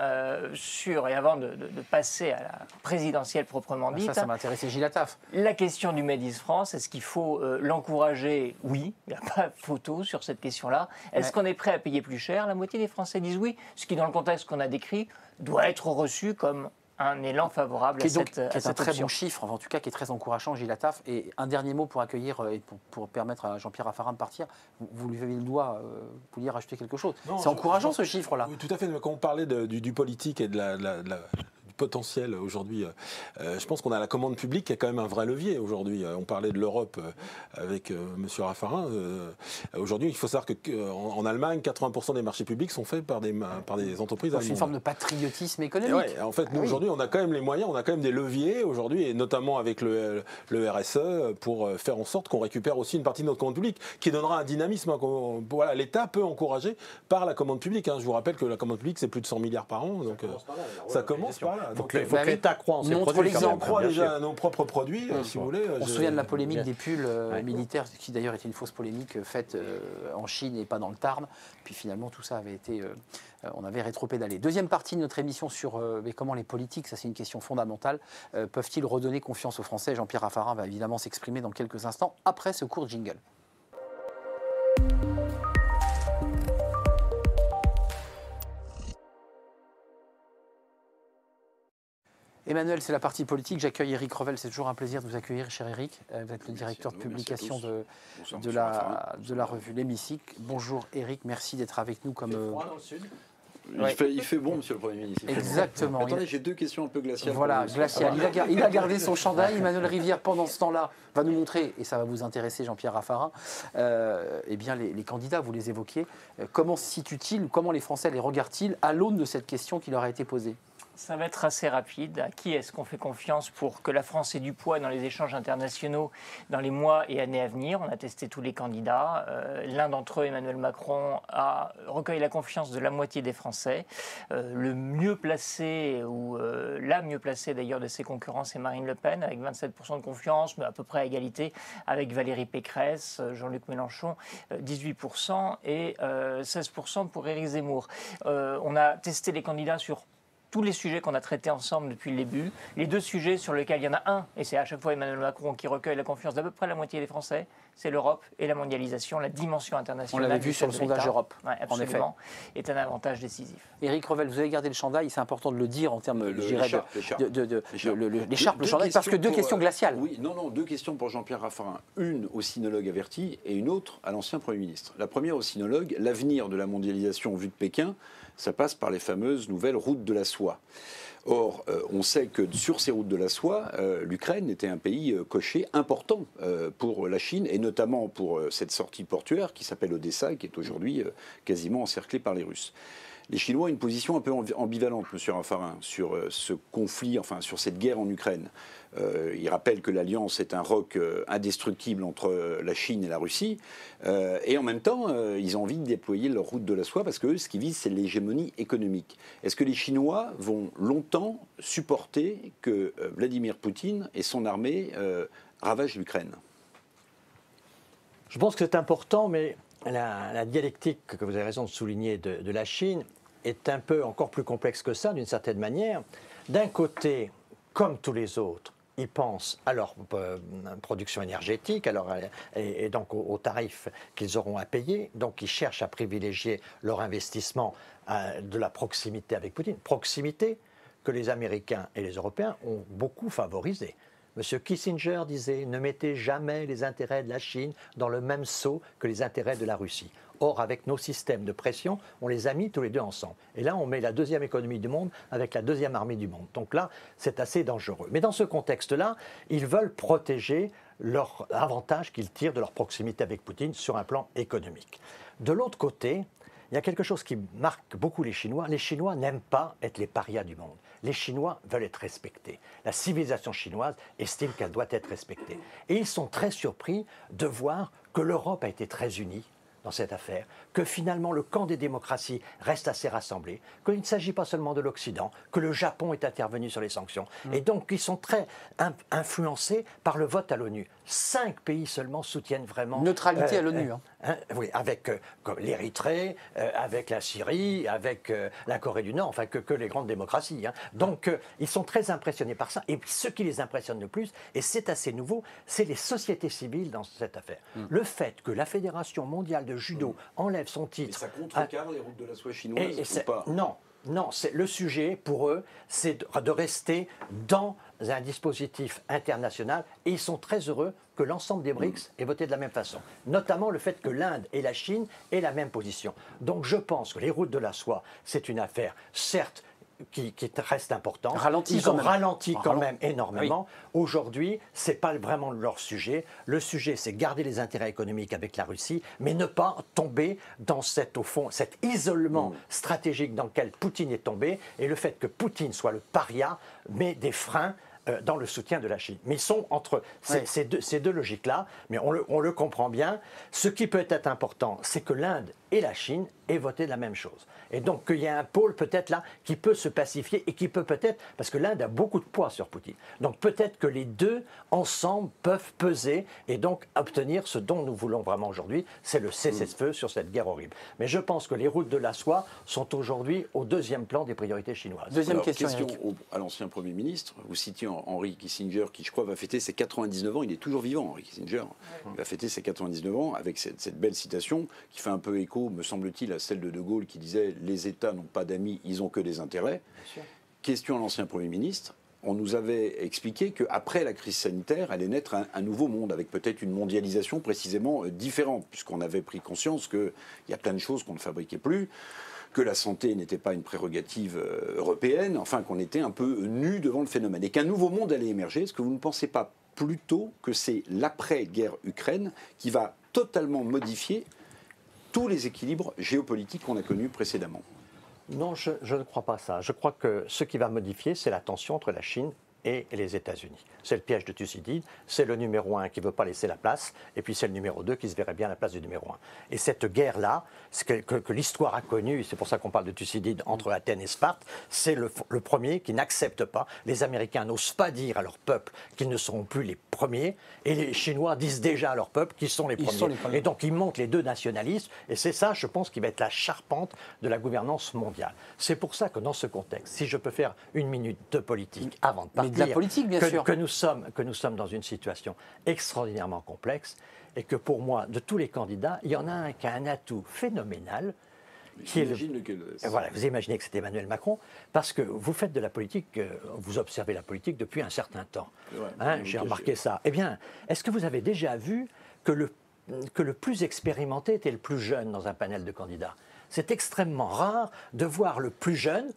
et avant de passer à la présidentielle proprement dite... Ça m'intéressait Gilles Attaf. La question du Made in France, est-ce qu'il faut l'encourager? Oui, il n'y a pas photo sur cette question-là. Est-ce qu'on est prêt à payer plus cher? La moitié des Français disent oui, ce qui, dans le contexte qu'on a décrit, doit être reçu comme un élan favorable à cette option. C'est un très bon chiffre, en tout cas qui est très encourageant, Gilles Attaf. Et un dernier mot pour accueillir et pour permettre à Jean-Pierre Raffarin de partir. Vous lui avez le doigt, vous vouliez rajouter quelque chose. C'est encourageant ce chiffre-là. Oui, tout à fait. Quand on parlait du politique et du potentiel aujourd'hui, je pense qu'on a la commande publique qui a quand même un vrai levier aujourd'hui. On parlait de l'Europe avec M. Raffarin. Aujourd'hui, il faut savoir qu'en Allemagne, 80% des marchés publics sont faits par des entreprises allemandes. C'est une forme de patriotisme économique. Ouais, en fait, nous aujourd'hui, on a quand même les moyens, on a quand même des leviers aujourd'hui, et notamment avec le RSE, pour faire en sorte qu'on récupère aussi une partie de notre commande publique, qui donnera un dynamisme. Voilà, l'État peut encourager par la commande publique. Je vous rappelle que la commande publique, c'est plus de 100 milliards par an. Donc, ça commence par là. Il faut que l'État croie en ses produits. On croit déjà à nos propres produits, si vous voulez. On se souvient de la polémique des pulls militaires, qui d'ailleurs était une fausse polémique faite en Chine et pas dans le Tarn. Puis finalement, tout ça avait été... on avait rétropédalé. Deuxième partie de notre émission sur comment les politiques, ça c'est une question fondamentale, peuvent-ils redonner confiance aux Français? Jean-Pierre Raffarin va évidemment s'exprimer dans quelques instants, après ce court jingle. Emmanuel, c'est la partie politique. J'accueille Éric Revel. C'est toujours un plaisir de vous accueillir, cher Éric. Vous êtes le directeur de publication de la revue L'Hémicycle. Bonjour Éric, merci d'être avec nous. Comme froid dans le sud. Il fait bon, monsieur le Premier ministre. Exactement. Attendez, j'ai deux questions un peu glaciales. Voilà, glacial. Il a gardé son chandail. Emmanuel Rivière, pendant ce temps-là, va nous montrer, et ça va vous intéresser, Jean-Pierre Raffarin, eh bien, les candidats, vous les évoquiez. Comment se situent-ils, ou comment les Français les regardent-ils à l'aune de cette question qui leur a été posée? Ça va être assez rapide. À qui est-ce qu'on fait confiance pour que la France ait du poids dans les échanges internationaux dans les mois et années à venir? On a testé tous les candidats. L'un d'entre eux, Emmanuel Macron, a recueilli la confiance de la moitié des Français. Le mieux placé, ou la mieux placée d'ailleurs de ses concurrents, c'est Marine Le Pen, avec 27% de confiance, mais à peu près à égalité avec Valérie Pécresse, Jean-Luc Mélenchon, 18%, et 16% pour Éric Zemmour. On a testé les candidats sur tous les sujets qu'on a traités ensemble depuis le début. Les deux sujets sur lesquels il y en a un, et c'est à chaque fois Emmanuel Macron qui recueille la confiance d'à peu près la moitié des Français, c'est l'Europe et la mondialisation, la dimension internationale. On l'avait vu sur le sondage Europe, en effet, est un avantage décisif. Éric Revel, vous avez gardé le chandail, c'est important de le dire en termes, je dirais, l'écharpe, le chandail, parce que deux questions glaciales. Oui, non, deux questions pour Jean-Pierre Raffarin. Une au sinologue averti et une autre à l'ancien Premier ministre. La première au sinologue, l'avenir de la mondialisation vue de Pékin, ça passe par les fameuses nouvelles routes de la soie. Or, on sait que sur ces routes de la soie, l'Ukraine était un pays coché important pour la Chine, et notamment pour cette sortie portuaire qui s'appelle Odessa et qui est aujourd'hui quasiment encerclée par les Russes. Les Chinois ont une position un peu ambivalente, M. Raffarin, sur ce conflit, enfin sur cette guerre en Ukraine. Ils rappellent que l'alliance est un roc indestructible entre la Chine et la Russie. Et en même temps, ils ont envie de déployer leur route de la soie parce que ce qu'ils visent, c'est l'hégémonie économique. Est-ce que les Chinois vont longtemps supporter que Vladimir Poutine et son armée ravagent l'Ukraine? Je pense que c'est important, mais la dialectique que vous avez raison de souligner de la Chine est un peu encore plus complexe que ça, d'une certaine manière. D'un côté, comme tous les autres, ils pensent à leur production énergétique et donc aux tarifs qu'ils auront à payer. Donc ils cherchent à privilégier leur investissement de la proximité avec Poutine. Proximité que les Américains et les Européens ont beaucoup favorisée. M. Kissinger disait « Ne mettez jamais les intérêts de la Chine dans le même seau que les intérêts de la Russie ». Or, avec nos systèmes de pression, on les a mis tous les deux ensemble. Et là, on met la deuxième économie du monde avec la deuxième armée du monde. Donc là, c'est assez dangereux. Mais dans ce contexte-là, ils veulent protéger leur avantage qu'ils tirent de leur proximité avec Poutine sur un plan économique. De l'autre côté, il y a quelque chose qui marque beaucoup les Chinois. Les Chinois n'aiment pas être les parias du monde. Les Chinois veulent être respectés. La civilisation chinoise estime qu'elle doit être respectée. Et ils sont très surpris de voir que l'Europe a été très unie dans cette affaire, que finalement le camp des démocraties reste assez rassemblé, qu'il ne s'agit pas seulement de l'Occident, que le Japon est intervenu sur les sanctions. Et donc ils sont très influencés par le vote à l'ONU. 5 pays seulement soutiennent vraiment... Neutralité à l'ONU. Oui, avec l'Érythrée, avec la Syrie, avec la Corée du Nord, enfin que les grandes démocraties. Donc ils sont très impressionnés par ça. Et ce qui les impressionne le plus, et c'est assez nouveau, c'est les sociétés civiles dans cette affaire. Le fait que la Fédération mondiale de judo enlève son titre... Mais ça contrecarre les routes de la soie chinoises ou pas? Non, le sujet pour eux, c'est de rester dans un dispositif international et ils sont très heureux que l'ensemble des BRICS ait voté de la même façon. Notamment le fait que l'Inde et la Chine aient la même position. Donc je pense que les routes de la soie, c'est une affaire, certes, qui reste important. Ils ont ralenti quand même énormément. Oui. Aujourd'hui, ce n'est pas vraiment leur sujet. Le sujet, c'est garder les intérêts économiques avec la Russie, mais ne pas tomber dans cet isolement stratégique dans lequel Poutine est tombé. Et le fait que Poutine soit le paria met des freins dans le soutien de la Chine. Mais ils sont entre ces deux logiques-là, mais on le comprend bien. Ce qui peut être important, c'est que l'Inde et la Chine aient voté de la même chose. Et donc qu'il y a un pôle peut-être là qui peut se pacifier et qui peut peut-être, parce que l'Inde a beaucoup de poids sur Poutine, donc peut-être que les deux ensemble peuvent peser et donc obtenir ce dont nous voulons vraiment aujourd'hui, c'est le cessez-le-feu sur cette guerre horrible. Mais je pense que les routes de la soie sont aujourd'hui au deuxième plan des priorités chinoises. Deuxième question à l'ancien Premier ministre. Vous citiez Henry Kissinger qui, je crois, va fêter ses 99 ans. Il est toujours vivant, Henry Kissinger. Il va fêter ses 99 ans avec cette belle citation qui fait un peu écho, me semble-t-il, à celle de De Gaulle qui disait « Les États n'ont pas d'amis, ils n'ont que des intérêts ». Question à l'ancien Premier ministre. On nous avait expliqué qu'après la crise sanitaire, allait naître un nouveau monde, avec peut-être une mondialisation précisément différente, puisqu'on avait pris conscience qu'il y a plein de choses qu'on ne fabriquait plus, que la santé n'était pas une prérogative européenne, enfin qu'on était un peu nus devant le phénomène, et qu'un nouveau monde allait émerger. Est-ce que vous ne pensez pas plutôt que c'est l'après-guerre Ukraine qui va totalement modifier tous les équilibres géopolitiques qu'on a connus précédemment? Non, je ne crois pas ça. Je crois que ce qui va modifier, c'est la tension entre la Chine et les États-Unis. C'est le piège de Thucydide, c'est le numéro 1 qui ne veut pas laisser la place, et puis c'est le numéro 2 qui se verrait bien à la place du numéro 1. Et cette guerre-là, que l'histoire a connue, c'est pour ça qu'on parle de Thucydide, entre Athènes et Sparte, c'est le premier qui n'accepte pas. Les Américains n'osent pas dire à leur peuple qu'ils ne seront plus les premiers, et les Chinois disent déjà à leur peuple qu'ils sont les premiers. Et donc ils montent les deux nationalistes, et c'est ça, je pense, qui va être la charpente de la gouvernance mondiale. C'est pour ça que dans ce contexte, si je peux faire une minute de politique avant de partir, de la politique, bien sûr. Que nous sommes dans une situation extraordinairement complexe et que pour moi, de tous les candidats, il y en a un qui a un atout phénoménal. Voilà, vous imaginez que c'est Emmanuel Macron, parce que vous faites de la politique, vous observez la politique depuis un certain temps. J'ai remarqué ça. Eh bien, est-ce que vous avez déjà vu que le plus expérimenté était le plus jeune dans un panel de candidats? C'est extrêmement rare de voir le plus jeune,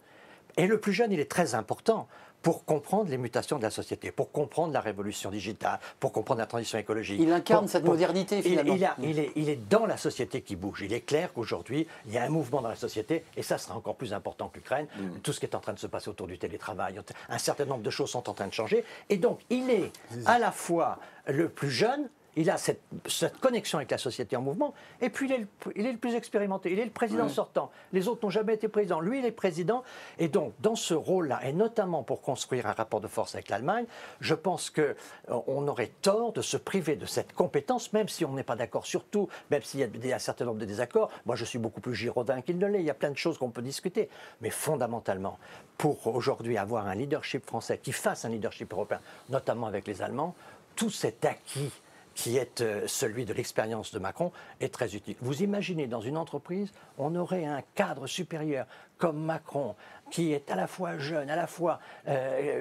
et le plus jeune, il est très important pour comprendre les mutations de la société, pour comprendre la révolution digitale, pour comprendre la transition écologique. Il incarne cette modernité, finalement. Il est dans la société qui bouge. Il est clair qu'aujourd'hui, il y a un mouvement dans la société, et ça sera encore plus important que l'Ukraine. Tout ce qui est en train de se passer autour du télétravail, un certain nombre de choses sont en train de changer. Et donc, il est à la fois le plus jeune, Il a cette connexion avec la société en mouvement. Et puis, il est le plus expérimenté. Il est le président sortant. Les autres n'ont jamais été présidents. Lui, il est président. Et donc, dans ce rôle-là, et notamment pour construire un rapport de force avec l'Allemagne, je pense qu'on aurait tort de se priver de cette compétence, même si on n'est pas d'accord sur tout, même s'il y a un certain nombre de désaccords. Moi, je suis beaucoup plus girondin qu'il ne l'est. Il y a plein de choses qu'on peut discuter. Mais fondamentalement, pour aujourd'hui avoir un leadership français qui fasse un leadership européen, notamment avec les Allemands, tout cet acquis qui est celui de l'expérience de Macron, est très utile. Vous imaginez, dans une entreprise, on aurait un cadre supérieur comme Macron, qui est à la fois jeune, à la fois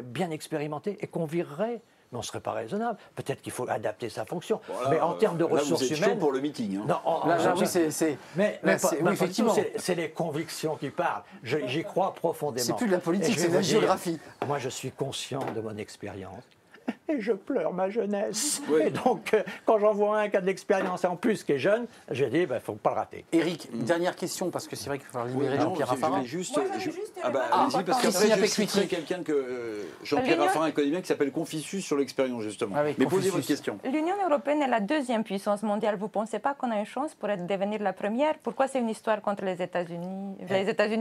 bien expérimenté, et qu'on virerait. Mais on ne serait pas raisonnable. Peut-être qu'il faut adapter sa fonction. Voilà, mais en termes de ressources vous êtes humaines... chaud pour le meeting. Hein. Là, oui, c'est... Mais oui, effectivement. C'est les convictions qui parlent. J'y crois profondément. C'est plus de la politique, Et c'est de la géographie. Moi, je suis conscient de mon expérience. Et je pleure ma jeunesse. Oui. Et donc, quand j'en vois un qui a de l'expérience et en plus qui est jeune, je dis, il ne faut pas le rater. Éric, dernière question, parce que c'est vrai qu'il va falloir libérer Jean-Pierre Raffarin. Allez-y, parce Christine qu'après, je Apec-Lutti. citerai quelqu'un que Jean-Pierre Raffarin connaît bien, qui s'appelle Confucius sur l'expérience, justement. Ah oui, Mais posez Confucius. votre question. L'Union européenne est la deuxième puissance mondiale. Vous ne pensez pas qu'on a une chance pour devenir la première? Pourquoi c'est une histoire contre les États-Unis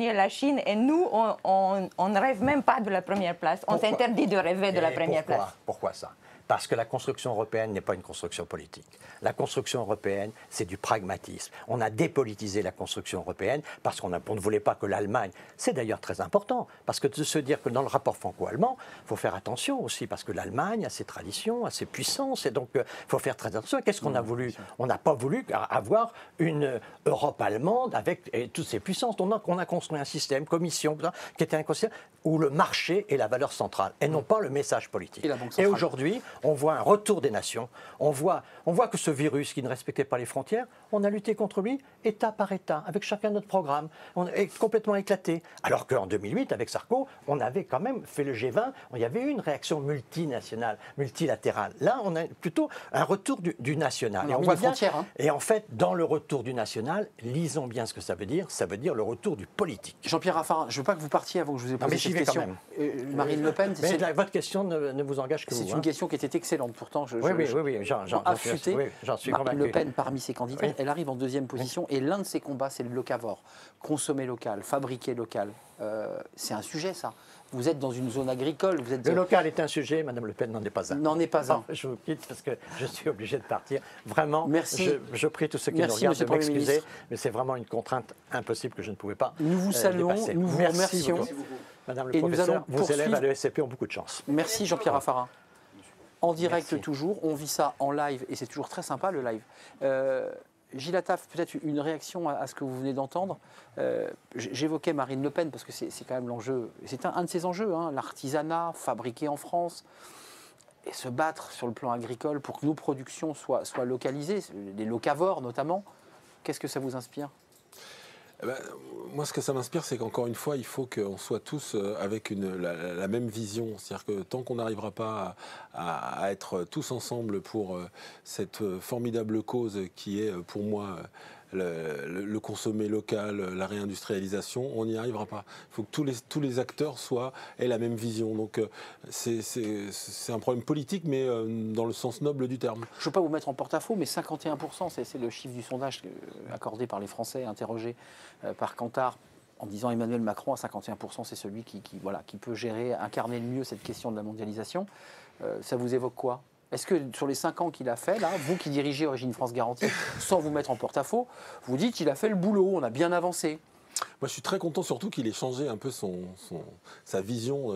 et la Chine? Et nous, on ne rêve même pas de la première place. On s'interdit de rêver de la première place. Pourquoi ça? Parce que la construction européenne n'est pas une construction politique. La construction européenne, c'est du pragmatisme. On a dépolitisé la construction européenne parce qu'on ne voulait pas que l'Allemagne... C'est d'ailleurs très important, parce que de se dire que dans le rapport franco-allemand, il faut faire attention aussi, parce que l'Allemagne a ses traditions, a ses puissances, et donc il faut faire très attention. Qu'est-ce qu'on a voulu? On n'a pas voulu avoir une Europe allemande avec toutes ses puissances. On a construit un système, commission, qui était un système où le marché est la valeur centrale, et non pas le message politique. Et aujourd'hui, on voit un retour des nations, on voit que ce virus qui ne respectait pas les frontières, on a lutté contre lui État par État, avec chacun notre programme, on est complètement éclaté. Alors qu'en 2008, avec Sarko, on avait quand même fait le G20, il y avait eu une réaction multinationale, multilatérale. Là, on a plutôt un retour du national. Et on voit bien, et en fait, dans le retour du national, lisons bien ce que ça veut dire le retour du politique. Jean-Pierre Raffarin, je ne veux pas que vous partiez avant que je vous ai posé cette question. Marine Le Pen, votre question ne vous engage que vous. C'est une question qui était excellente, pourtant. Oui, j'en suis convaincu. Le Pen, parmi ses candidats, elle arrive en deuxième position, et l'un de ses combats, c'est le locavore. Consommer local, fabriquer local. C'est un sujet, ça. Vous êtes dans une zone agricole. Le local est un sujet, Madame Le Pen n'en est pas un. N'en est pas un. Je vous quitte parce que je suis obligé de partir. Vraiment, merci. Je prie tous ceux qui nous regardent de m'excuser, mais c'est vraiment une contrainte impossible que je ne pouvais pas Nous vous saluons, dépasser. nous vous remercions. Madame le professeur, vos élèves à l'ESCP ont beaucoup de chance. Merci Jean-Pierre Raffarin. En direct toujours, on vit ça en live et c'est toujours très sympa le live. Gilles Attaf, peut-être une réaction à ce que vous venez d'entendre. J'évoquais Marine Le Pen parce que c'est quand même l'enjeu, c'est un de ses enjeux, hein, l'artisanat, fabriqué en France, et se battre sur le plan agricole pour que nos productions soient localisées, les locavores notamment. Qu'est-ce que ça vous inspire ? Moi, ce que ça m'inspire, c'est qu'encore une fois, il faut qu'on soit tous avec la même vision. C'est-à-dire que tant qu'on n'arrivera pas à être tous ensemble pour cette formidable cause qui est, pour moi, le consommer local, la réindustrialisation, on n'y arrivera pas. Il faut que tous les acteurs aient la même vision. Donc c'est un problème politique, mais dans le sens noble du terme. Je ne veux pas vous mettre en porte-à-faux, mais 51%, c'est le chiffre du sondage accordé par les Français, interrogés par Kantar, en disant Emmanuel Macron à 51%, c'est celui qui peut gérer, incarner le mieux cette question de la mondialisation. Ça vous évoque quoi ? Est-ce que sur les 5 ans qu'il a fait, là, vous qui dirigez Origine France Garantie, sans vous mettre en porte-à-faux, vous dites qu'il a fait le boulot, on a bien avancé? Moi, je suis très content surtout qu'il ait changé un peu sa vision.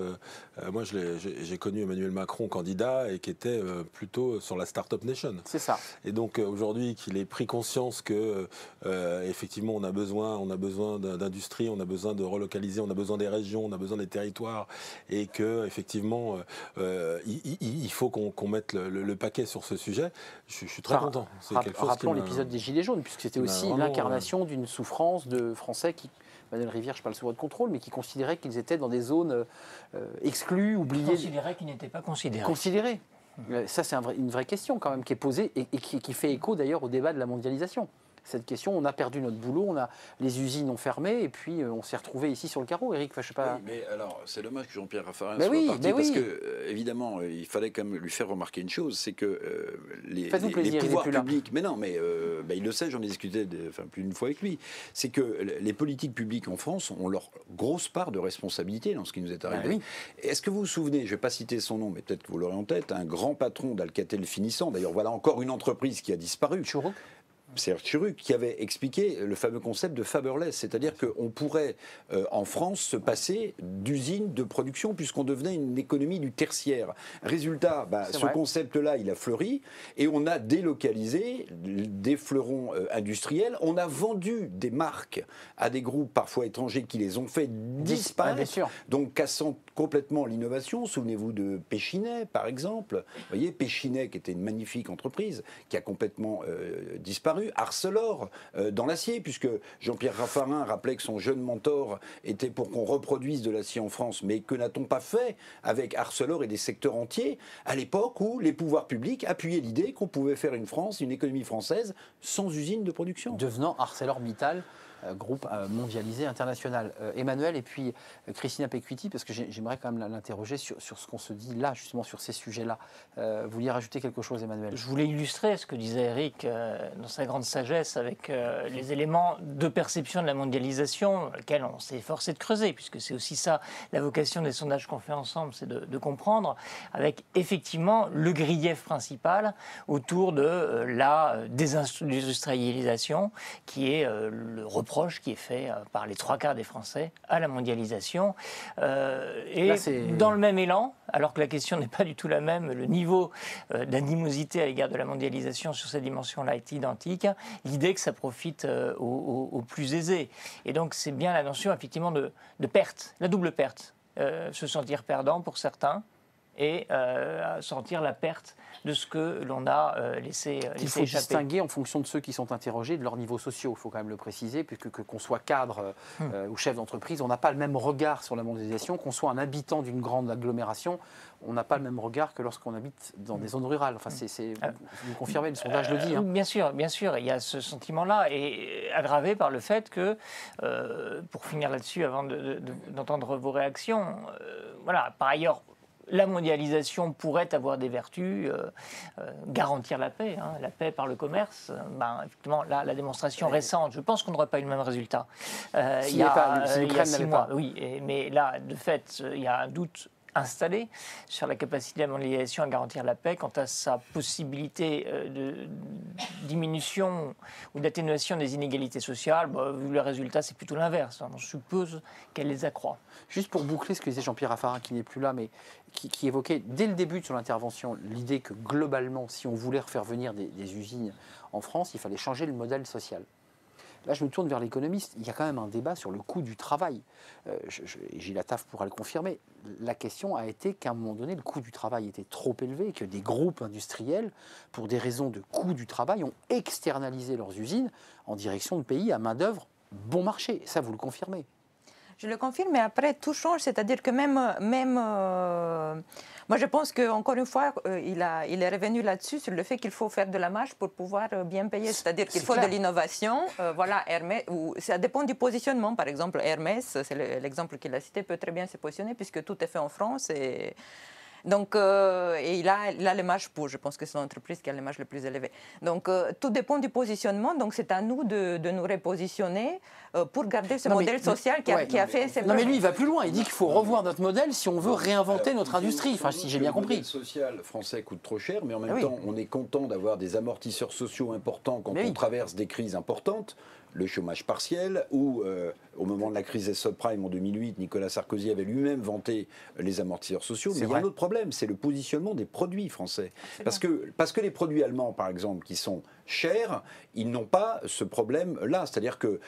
Moi, j'ai connu Emmanuel Macron candidat et qui était plutôt sur la Startup Nation. C'est ça. Et donc aujourd'hui, qu'il ait pris conscience que effectivement, on a besoin d'industrie, on a besoin de relocaliser, on a besoin des régions, on a besoin des territoires, et que effectivement, il faut qu'on mette le paquet sur ce sujet. Je suis très content. Rappelons l'épisode des Gilets jaunes, puisque c'était aussi l'incarnation d'une souffrance de Français qui, Manuel Rivière, je parle sous votre contrôle, mais qui considéraient qu'ils étaient dans des zones exclues, oubliées. Considéraient qu'ils n'étaient pas considérés. Considérés. Ça, c'est une vraie question quand même qui est posée et qui fait écho d'ailleurs au débat de la mondialisation. cette question. On a perdu notre boulot, les usines ont fermé et puis on s'est retrouvé ici sur le carreau. Éric, je sais pas. Oui, mais alors c'est dommage que Jean-Pierre Raffarin soit parti parce que évidemment il fallait quand même lui faire remarquer une chose, c'est que les pouvoirs publics, mais non, mais il le sait, j'en ai discuté plus d'une fois avec lui, c'est que les politiques publiques en France ont leur grosse part de responsabilité dans ce qui nous est arrivé. Est-ce que vous vous souvenez, je ne vais pas citer son nom, mais peut-être que vous l'aurez en tête, un grand patron d'Alcatel Finissant, d'ailleurs voilà encore une entreprise qui a disparu. Serge Tchuruk, qui avait expliqué le fameux concept de Faberless, c'est-à-dire qu'on pourrait en France se passer d'usines de production puisqu'on devenait une économie du tertiaire. Résultat, ce concept-là, il a fleuri et on a délocalisé des fleurons industriels, on a vendu des marques à des groupes parfois étrangers qui les ont fait disparaître, donc cassant complètement l'innovation. Souvenez-vous de Péchinet, par exemple. Vous voyez, Péchinet, qui était une magnifique entreprise, qui a complètement disparu. Arcelor dans l'acier, puisque Jean-Pierre Raffarin rappelait que son jeune mentor était pour qu'on reproduise de l'acier en France, mais que n'a-t-on pas fait avec Arcelor et des secteurs entiers à l'époque où les pouvoirs publics appuyaient l'idée qu'on pouvait faire une France, une économie française sans usine de production. Devenant ArcelorMittal, groupe mondialisé, international. Emmanuel et puis Christina Pecuiti, parce que j'aimerais quand même l'interroger sur ce qu'on se dit là, justement sur ces sujets-là. Vous vouliez rajouter quelque chose, Emmanuel? Je voulais illustrer ce que disait Éric dans sa grande sagesse avec les éléments de perception de la mondialisation, lesquels on s'est efforcé de creuser, puisque c'est aussi ça la vocation des sondages qu'on fait ensemble, c'est de comprendre, avec effectivement le grief principal autour de la désindustrialisation, qui est le reproche qui est fait par les 3/4 des Français à la mondialisation. Et là, dans le même élan, alors que la question n'est pas du tout la même, le niveau d'animosité à l'égard de la mondialisation sur cette dimension-là est identique, l'idée que ça profite aux plus aisés. Et donc c'est bien la notion effectivement de perte, la double perte. Se sentir perdant pour certains et sentir la perte de ce que l'on a laissé échapper. Il faut distinguer en fonction de ceux qui sont interrogés de leurs niveaux sociaux, il faut quand même le préciser, puisque qu'on soit cadre ou chef d'entreprise, on n'a pas le même regard sur la mondialisation, qu'on soit un habitant d'une grande agglomération, on n'a pas le même regard que lorsqu'on habite dans des zones rurales. Enfin, vous confirmez, le sondage le dit. Hein. Bien sûr, il y a ce sentiment-là, et aggravé par le fait que, pour finir là-dessus, avant d'entendre vos réactions, voilà, par ailleurs, la mondialisation pourrait avoir des vertus, garantir la paix, la paix par le commerce. Effectivement, là, la démonstration récente, je pense qu'on n'aurait pas eu le même résultat. Il y a 6 mois, oui, mais là, de fait, il y a un doute installé sur la capacité de la mondialisation à garantir la paix. Quant à sa possibilité de diminution ou d'atténuation des inégalités sociales, vu le résultat, c'est plutôt l'inverse. On suppose qu'elle les accroît. Juste pour boucler ce que disait Jean-Pierre Raffarin, qui n'est plus là, mais qui évoquait dès le début de son intervention l'idée que globalement, si on voulait refaire venir des usines en France, il fallait changer le modèle social. Là, je me tourne vers l'économiste. Il y a quand même un débat sur le coût du travail. Gilles Attaf pourra le confirmer. La question a été qu'à un moment donné, le coût du travail était trop élevé et que des groupes industriels, pour des raisons de coût du travail, ont externalisé leurs usines en direction de pays à main-d'œuvre bon marché. Ça, vous le confirmez? Je le confirme, mais après, tout change. C'est-à-dire que même moi, je pense qu'encore une fois, il est revenu là-dessus, sur le fait qu'il faut faire de la marge pour pouvoir bien payer. C'est-à-dire qu'il faut de l'innovation. Voilà, Hermès, ça dépend du positionnement. Par exemple, Hermès, c'est l'exemple qu'il a cité, peut très bien se positionner puisque tout est fait en France. Donc, et il a les marges pour, je pense que c'est l'entreprise qui a les marges les plus élevées. Donc, tout dépend du positionnement. Donc, c'est à nous de nous repositionner pour garder ce modèle social qui a fait ses preuves. Non, mais lui, il va plus loin. Il dit qu'il faut revoir notre modèle si on veut réinventer notre industrie. Enfin, si j'ai bien compris. Le modèle social français coûte trop cher, mais en même temps, on est content d'avoir des amortisseurs sociaux importants quand on traverse des crises importantes. Le chômage partiel, ou au moment de la crise des subprimes en 2008, Nicolas Sarkozy avait lui-même vanté les amortisseurs sociaux. Mais il y a un autre problème, c'est le positionnement des produits français. Parce que les produits allemands, par exemple, qui sont chers, ils n'ont pas ce problème-là. C'est-à-dire que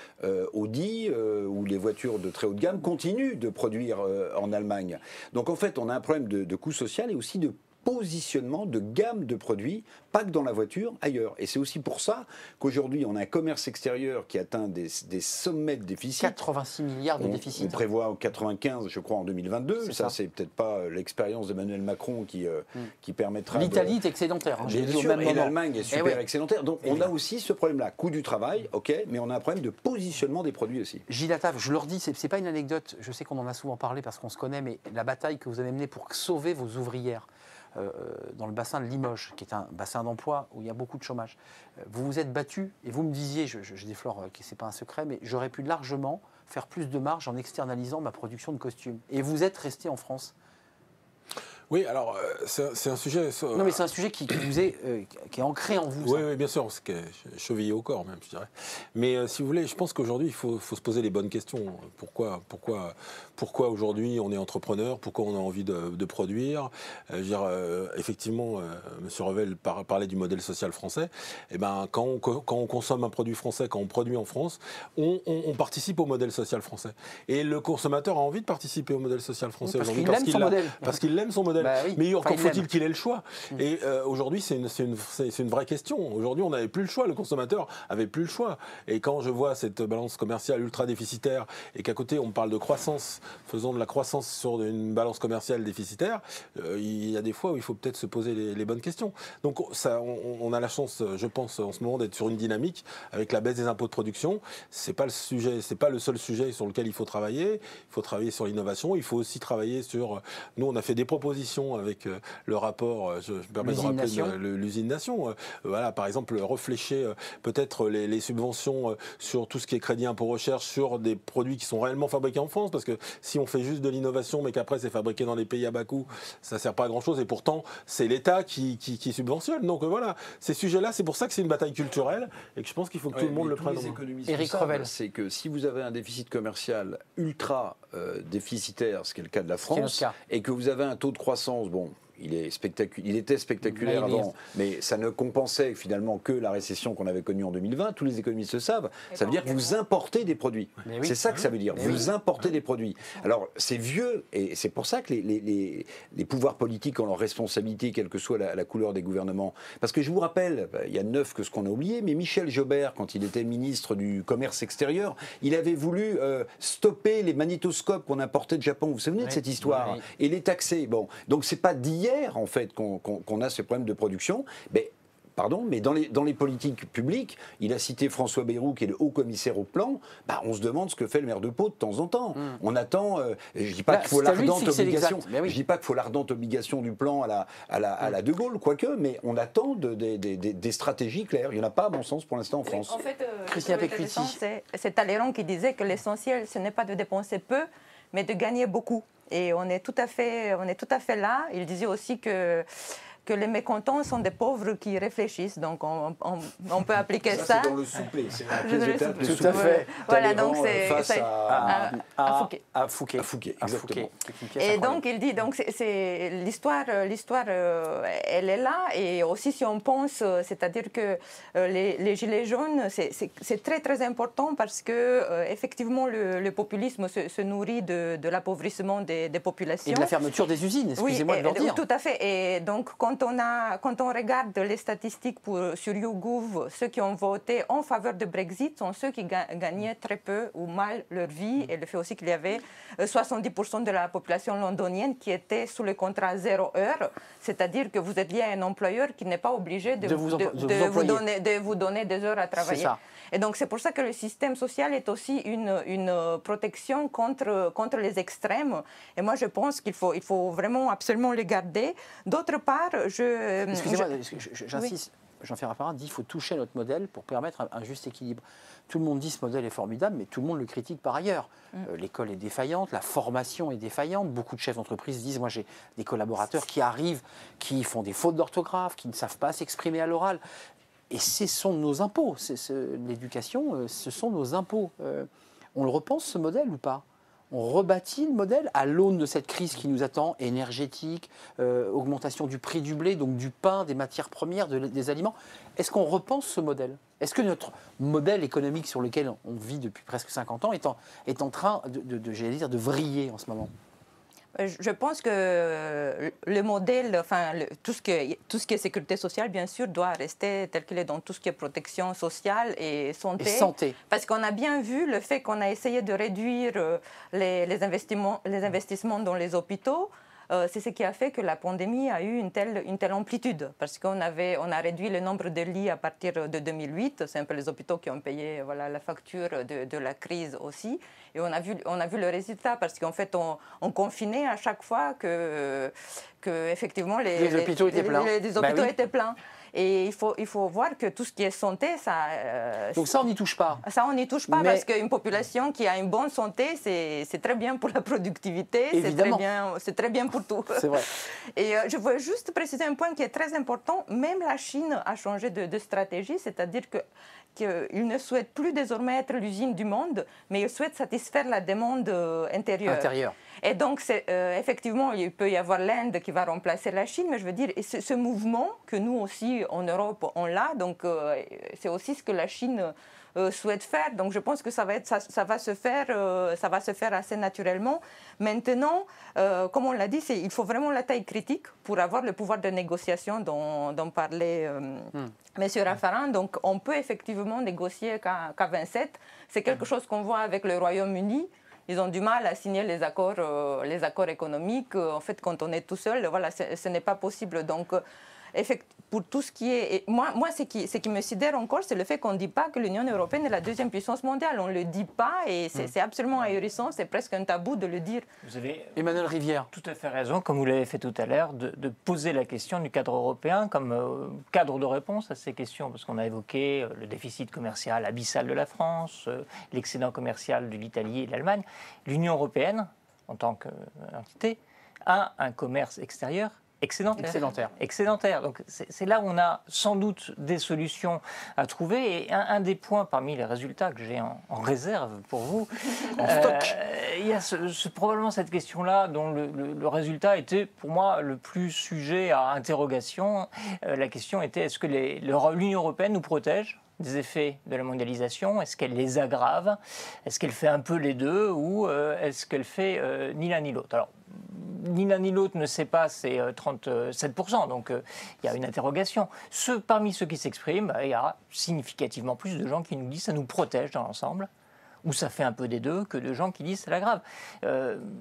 Audi ou les voitures de très haut de gamme continuent de produire en Allemagne. Donc en fait, on a un problème de coût social et aussi de positionnement, de gamme de produits, pas que dans la voiture, ailleurs. Et c'est aussi pour ça qu'aujourd'hui, on a un commerce extérieur qui atteint des sommets de déficit. 86 milliards de déficit. On prévoit 95, je crois, en 2022. Ça, c'est peut-être pas l'expérience d'Emmanuel Macron qui permettra... L'Italie est excédentaire. Hein, bien sûr, et l'Allemagne est super excédentaire. Donc on a aussi ce problème-là. Coût du travail, ok, mais on a un problème de positionnement des produits aussi. Gilles Attaf, je leur dis, c'est pas une anecdote, je sais qu'on en a souvent parlé parce qu'on se connaît, mais la bataille que vous avez menée pour sauver vos ouvrières dans le bassin de Limoges, qui est un bassin d'emploi où il y a beaucoup de chômage, vous vous êtes battu et vous me disiez, je déflore que c'est pas un secret, mais j'aurais pu largement faire plus de marge en externalisant ma production de costumes. Et vous êtes resté en France. Oui, alors c'est un sujet... Non, mais c'est un sujet qui vous est, qui est ancré en vous. Oui, oui, bien sûr, c'est chevillé au corps même, je dirais. Mais si vous voulez, je pense qu'aujourd'hui, il faut se poser les bonnes questions. Pourquoi aujourd'hui on est entrepreneur? Pourquoi on a envie de produire? Effectivement, M. Revel parlait du modèle social français. Eh ben, quand on consomme un produit français, quand on produit en France, on participe au modèle social français. Et le consommateur a envie de participer au modèle social français aujourd'hui parce qu'il aime son modèle. Bah oui, mais encore faut-il qu'il ait le choix. Et aujourd'hui, c'est une vraie question. Aujourd'hui, on n'avait plus le choix. Le consommateur avait plus le choix. Et quand je vois cette balance commerciale ultra déficitaire et qu'à côté, on parle de croissance, faisant de la croissance sur une balance commerciale déficitaire, il y a des fois où il faut peut-être se poser les bonnes questions. Donc, on a la chance, je pense, en ce moment, d'être sur une dynamique avec la baisse des impôts de production. C'est pas le seul sujet sur lequel il faut travailler. Il faut travailler sur l'innovation. Il faut aussi travailler sur... Nous, on a fait des propositions avec le rapport, je me permets de rappeler l'usine Nation. Voilà, par exemple, réfléchir peut-être les subventions sur tout ce qui est crédit impôt recherche sur des produits qui sont réellement fabriqués en France, parce que si on fait juste de l'innovation mais qu'après c'est fabriqué dans des pays à bas coût, ça sert pas à grand chose et pourtant c'est l'État qui subventionne. Donc voilà, ces sujets-là, c'est pour ça que c'est une bataille culturelle et que je pense qu'il faut que tout le monde le prenne en main. Éric Revel, c'est que si vous avez un déficit commercial ultra déficitaire, ce qui est le cas de la France, et que vous avez un taux de croissance, bon, il était spectaculaire avant, mais ça ne compensait finalement que la récession qu'on avait connue en 2020. Tous les économistes le savent. Ça veut dire que vous importez des produits. C'est ça que ça veut dire. Vous importez des produits. Alors, c'est vieux, et c'est pour ça que les pouvoirs politiques ont leur responsabilité, quelle que soit la couleur des gouvernements. Parce que je vous rappelle, il y a neuf que ce qu'on a oublié, mais Michel Jobert, quand il était ministre du Commerce extérieur, il avait voulu stopper les magnétoscopes qu'on importait de Japon. Vous vous souvenez de cette histoire? Et les taxer. Bon, donc c'est pas d'hier en fait qu'on a ce problème de production. Mais dans les politiques publiques, il a cité François Bayrou, qui est le haut commissaire au plan. Bah, on se demande ce que fait le maire de Pau de temps en temps. On attend. Je dis pas qu'il faut l'ardente obligation. Je dis pas qu'il faut l'ardente obligation du plan à la De Gaulle, quoique, mais on attend des stratégies claires. Il n'y en a pas, à mon sens, pour l'instant en France. En fait, c'est Talleyrand qui disait que l'essentiel, ce n'est pas de dépenser peu, mais de gagner beaucoup. Et on est tout à fait là. Il disait aussi que les mécontents sont des pauvres qui réfléchissent. Donc on peut appliquer ça. C'est dans le souper. C'est tout à fait. Voilà, donc c'est à Fouquet. À Fouquet, exactement. Et donc il dit, donc c'est l'histoire, elle est là. Et aussi si on pense, c'est-à-dire que les gilets jaunes, c'est très très important parce que effectivement le populisme se nourrit de l'appauvrissement des populations. Et de la fermeture des usines. Excusez-moi de le dire. Tout à fait. Et donc quand on regarde les statistiques sur YouGov, ceux qui ont voté en faveur de Brexit sont ceux qui gagnaient très peu ou mal leur vie, et le fait aussi qu'il y avait 70% de la population londonienne qui était sous le contrat 0 heure, c'est-à-dire que vous êtes lié à un employeur qui n'est pas obligé de vous donner des heures à travailler. C'est ça. Et donc c'est pour ça que le système social est aussi une protection contre les extrêmes. Et moi je pense qu'il faut vraiment absolument les garder. D'autre part, excusez-moi, j'insiste. Oui. Jean-Pierre Raffarin dit qu'il faut toucher notre modèle pour permettre un juste équilibre. Tout le monde dit que ce modèle est formidable, mais tout le monde le critique par ailleurs. L'école est défaillante, la formation est défaillante. Beaucoup de chefs d'entreprise disent, moi j'ai des collaborateurs qui arrivent, qui font des fautes d'orthographe, qui ne savent pas s'exprimer à l'oral. Et ce sont nos impôts. L'éducation, ce sont nos impôts. On le repense, ce modèle, ou pas? On rebâtit le modèle à l'aune de cette crise qui nous attend, énergétique, augmentation du prix du blé, donc du pain, des matières premières, des aliments. Est-ce qu'on repense ce modèle? Est-ce que notre modèle économique sur lequel on vit depuis presque 50 ans est en train de vriller en ce moment? Je pense que le modèle, tout ce qui est sécurité sociale, bien sûr, doit rester tel qu'il est dans tout ce qui est protection sociale et santé. Parce qu'on a bien vu le fait qu'on a essayé de réduire les investissements dans les hôpitaux. C'est ce qui a fait que la pandémie a eu une telle amplitude, parce qu'on a réduit le nombre de lits à partir de 2008. C'est un peu les hôpitaux qui ont payé la facture de la crise aussi. Et on a vu le résultat, parce qu'en fait, on confinait à chaque fois que effectivement, les hôpitaux étaient pleins. Les hôpitaux étaient pleins. Et il faut voir que tout ce qui est santé, donc ça, on n'y touche pas. Ça, on n'y touche pas, parce qu'une population qui a une bonne santé, c'est très bien pour la productivité, c'est très bien pour tout. C'est vrai. Et je veux juste préciser un point qui est très important. Même la Chine a changé de stratégie, c'est-à-dire qu'il ne souhaite plus désormais être l'usine du monde, mais il souhaite satisfaire la demande intérieure. Et donc, effectivement, il peut y avoir l'Inde qui va remplacer la Chine, mais je veux dire, ce mouvement que nous aussi, en Europe, on l'a, donc c'est aussi ce que la Chine souhaite faire. Donc, je pense que ça va se faire assez naturellement. Maintenant, comme on l'a dit, il faut vraiment la taille critique pour avoir le pouvoir de négociation dont parlait M. Raffarin. Donc, on peut effectivement négocier qu'à 27. C'est quelque chose qu'on voit avec le Royaume-Uni. Ils ont du mal à signer les accords économiques. En fait, quand on est tout seul, voilà, ce n'est pas possible. Donc, pour tout ce qui est... Moi ce qui me sidère encore, c'est le fait qu'on ne dit pas que l'Union européenne est la deuxième puissance mondiale. On ne le dit pas, et c'est absolument ahurissant. C'est presque un tabou de le dire. Vous avez, Emmanuel Rivière, tout à fait raison, comme vous l'avez fait tout à l'heure, de poser la question du cadre européen comme cadre de réponse à ces questions. Parce qu'on a évoqué le déficit commercial abyssal de la France, l'excédent commercial de l'Italie et de l'Allemagne. L'Union européenne, en tant qu'entité, a un commerce extérieur excédentaire. Donc c'est là où on a sans doute des solutions à trouver. Et un des points parmi les résultats que j'ai en réserve pour vous, il y a probablement cette question-là dont le résultat était pour moi le plus sujet à interrogation. La question était, est-ce que l'Union européenne nous protège des effets de la mondialisation? Est-ce qu'elle les aggrave? Est-ce qu'elle fait un peu les deux? Ou est-ce qu'elle fait ni l'un ni l'autre? Alors, ni l'un ni l'autre ne sait pas, c'est 37%, donc il y a une interrogation. Parmi ceux qui s'expriment, il y a significativement plus de gens qui nous disent ça nous protège dans l'ensemble, ou ça fait un peu des deux, que de gens qui disent c'est l'aggrave.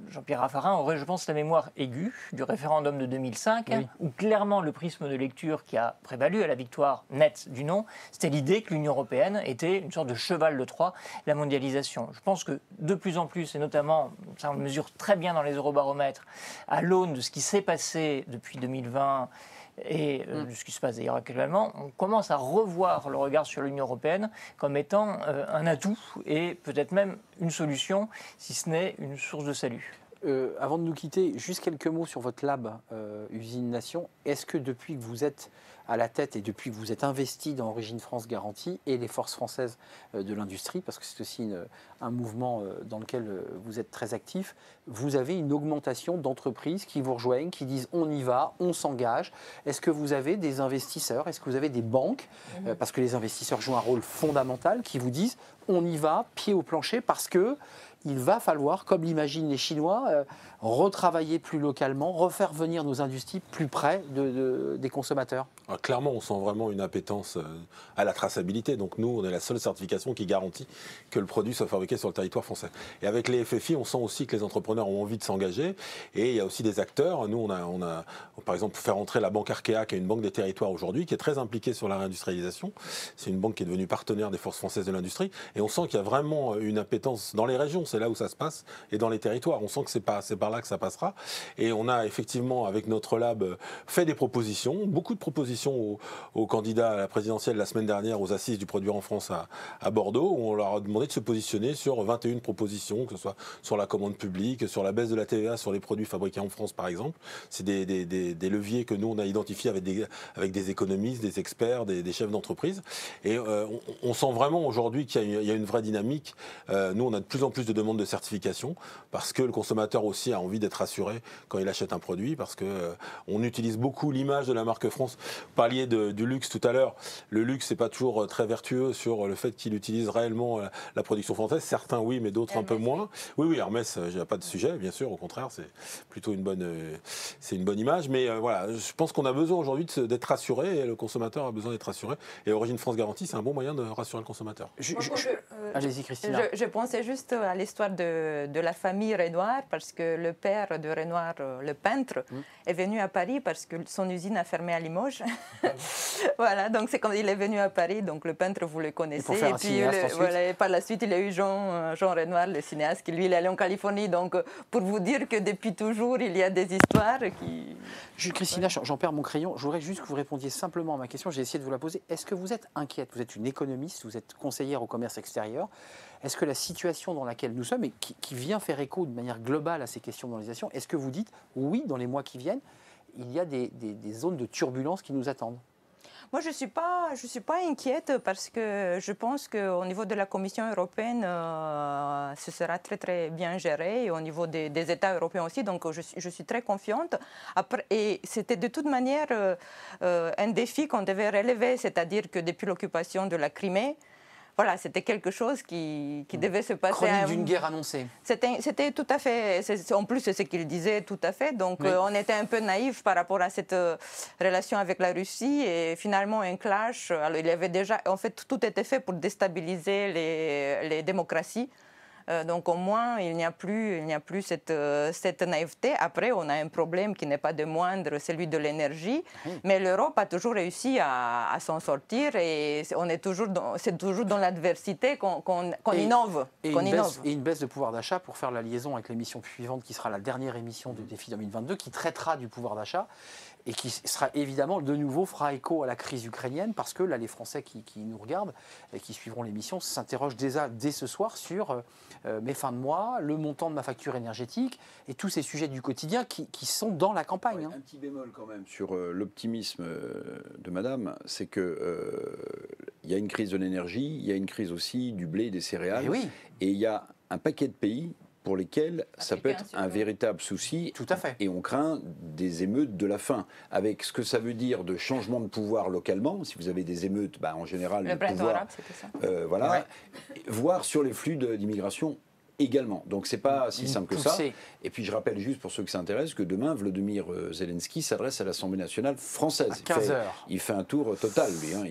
Jean-Pierre Raffarin aurait, je pense, la mémoire aiguë du référendum de 2005, oui, où clairement le prisme de lecture qui a prévalu à la victoire nette du non, c'était l'idée que l'Union européenne était une sorte de cheval de Troie, la mondialisation. Je pense que de plus en plus, et notamment, ça on le mesure très bien dans les eurobaromètres, à l'aune de ce qui s'est passé depuis 2020, et de ce qui se passe d'ailleurs actuellement, on commence à revoir le regard sur l'Union européenne comme étant un atout et peut-être même une solution, si ce n'est une source de salut. Avant de nous quitter, juste quelques mots sur votre lab Usine Nation. Est-ce que depuis que vous êtes à la tête et depuis que vous êtes investi dans Origine France Garantie et les forces françaises de l'industrie, parce que c'est aussi un mouvement dans lequel vous êtes très actif, vous avez une augmentation d'entreprises qui vous rejoignent, qui disent on y va, on s'engage. Est-ce que vous avez des investisseurs? Est-ce que vous avez des banques? Parce que les investisseurs jouent un rôle fondamental, qui vous disent on y va, pied au plancher, parce que il va falloir, comme l'imaginent les Chinois, retravailler plus localement, refaire venir nos industries plus près des consommateurs. Alors, clairement, on sent vraiment une appétence à la traçabilité. Donc nous, on est la seule certification qui garantit que le produit soit fabriqué sur le territoire français. Et avec les FFI, on sent aussi que les entrepreneurs ont envie de s'engager. Et il y a aussi des acteurs. Nous, on a par exemple, fait rentrer la banque Arkea, qui est une banque des territoires aujourd'hui, qui est très impliquée sur la réindustrialisation. C'est une banque qui est devenue partenaire des forces françaises de l'industrie. Et on sent qu'il y a vraiment une appétence dans les régions. C'est là où ça se passe, et dans les territoires. On sent que c'est par là que ça passera. Et on a effectivement, avec notre lab, fait des propositions, beaucoup de propositions aux candidats à la présidentielle la semaine dernière aux assises du produire en France à Bordeaux, où on leur a demandé de se positionner sur 21 propositions, que ce soit sur la commande publique, sur la baisse de la TVA sur les produits fabriqués en France, par exemple. C'est des leviers que nous, on a identifiés avec des économistes, des experts, des chefs d'entreprise. Et on sent vraiment aujourd'hui qu'il y a une vraie dynamique. Nous, on a de plus en plus de demandes demandes de certification, parce que le consommateur aussi a envie d'être rassuré quand il achète un produit, parce que on utilise beaucoup l'image de la marque France. Vous parliez du luxe tout à l'heure. Le luxe, c'est pas toujours très vertueux sur le fait qu'il utilise réellement la production française. Certains oui, mais d'autres un peu moins. Oui, Hermès, il n'y a pas de sujet, bien sûr. Au contraire, c'est plutôt une bonne image. Mais voilà, je pense qu'on a besoin aujourd'hui d'être rassuré, et le consommateur a besoin d'être rassuré. Et Origine France Garantie, c'est un bon moyen de rassurer le consommateur. Allez-y, Christina. Je pensais juste à l'histoire de la famille Renoir, parce que le père de Renoir, le peintre, est venu à Paris parce que son usine a fermé à Limoges. Voilà, donc c'est quand il est venu à Paris, donc le peintre, vous le connaissez. Et puis voilà, par la suite, il y a eu Jean Renoir, le cinéaste, qui lui, il est allé en Californie. Donc, pour vous dire que depuis toujours, il y a des histoires qui... Christina, j'en perds mon crayon. Je voudrais juste que vous répondiez simplement à ma question. J'ai essayé de vous la poser. Est-ce que vous êtes inquiète? Vous êtes une économiste, vous êtes conseillère au commerce extérieur. Est-ce que la situation dans laquelle nous sommes, et qui vient faire écho de manière globale à ces questions de mondialisation, est-ce que vous dites, oui, dans les mois qui viennent, il y a des zones de turbulence qui nous attendent? Moi, je suis pas inquiète, parce que je pense qu'au niveau de la Commission européenne, ce sera très, très bien géré, et au niveau des États européens aussi. Donc, je suis très confiante. Après, et c'était de toute manière un défi qu'on devait relever, c'est-à-dire que depuis l'occupation de la Crimée, voilà, c'était quelque chose qui devait se passer. Chronique d'une guerre annoncée. C'était tout à fait, en plus c'est ce qu'il disait tout à fait, donc oui. On était un peu naïfs par rapport à cette relation avec la Russie, et finalement un clash. Alors il y avait déjà, en fait tout était fait pour déstabiliser les démocraties. Donc au moins, il n'y a plus cette naïveté. Après, on a un problème qui n'est pas de moindre, celui de l'énergie. Mais l'Europe a toujours réussi à s'en sortir, et c'est toujours dans l'adversité qu'on innove. Et une baisse de pouvoir d'achat, pour faire la liaison avec l'émission suivante, qui sera la dernière émission de Défi 2022, qui traitera du pouvoir d'achat, et qui sera évidemment, de nouveau, fera écho à la crise ukrainienne, parce que là, les Français qui nous regardent et qui suivront l'émission s'interrogent dès ce soir sur mes fins de mois, le montant de ma facture énergétique, et tous ces sujets du quotidien qui sont dans la campagne. Ouais, un petit bémol quand même sur l'optimisme de madame, c'est que il y a une crise de l'énergie, il y a une crise aussi du blé et des céréales, et il y a un paquet de pays pour lesquels ça peut être un véritable souci. Tout à fait. Et on craint des émeutes de la faim. Avec ce que ça veut dire de changement de pouvoir localement, si vous avez des émeutes, en général, le printemps arabe, c'était ça. Voilà. Voire sur les flux d'immigration également. Donc c'est pas si simple que ça. Et puis je rappelle juste pour ceux qui s'intéressent que demain, Volodymyr Zelensky s'adresse à l'Assemblée nationale française. À 15h. Il fait un tour total, lui. Hein.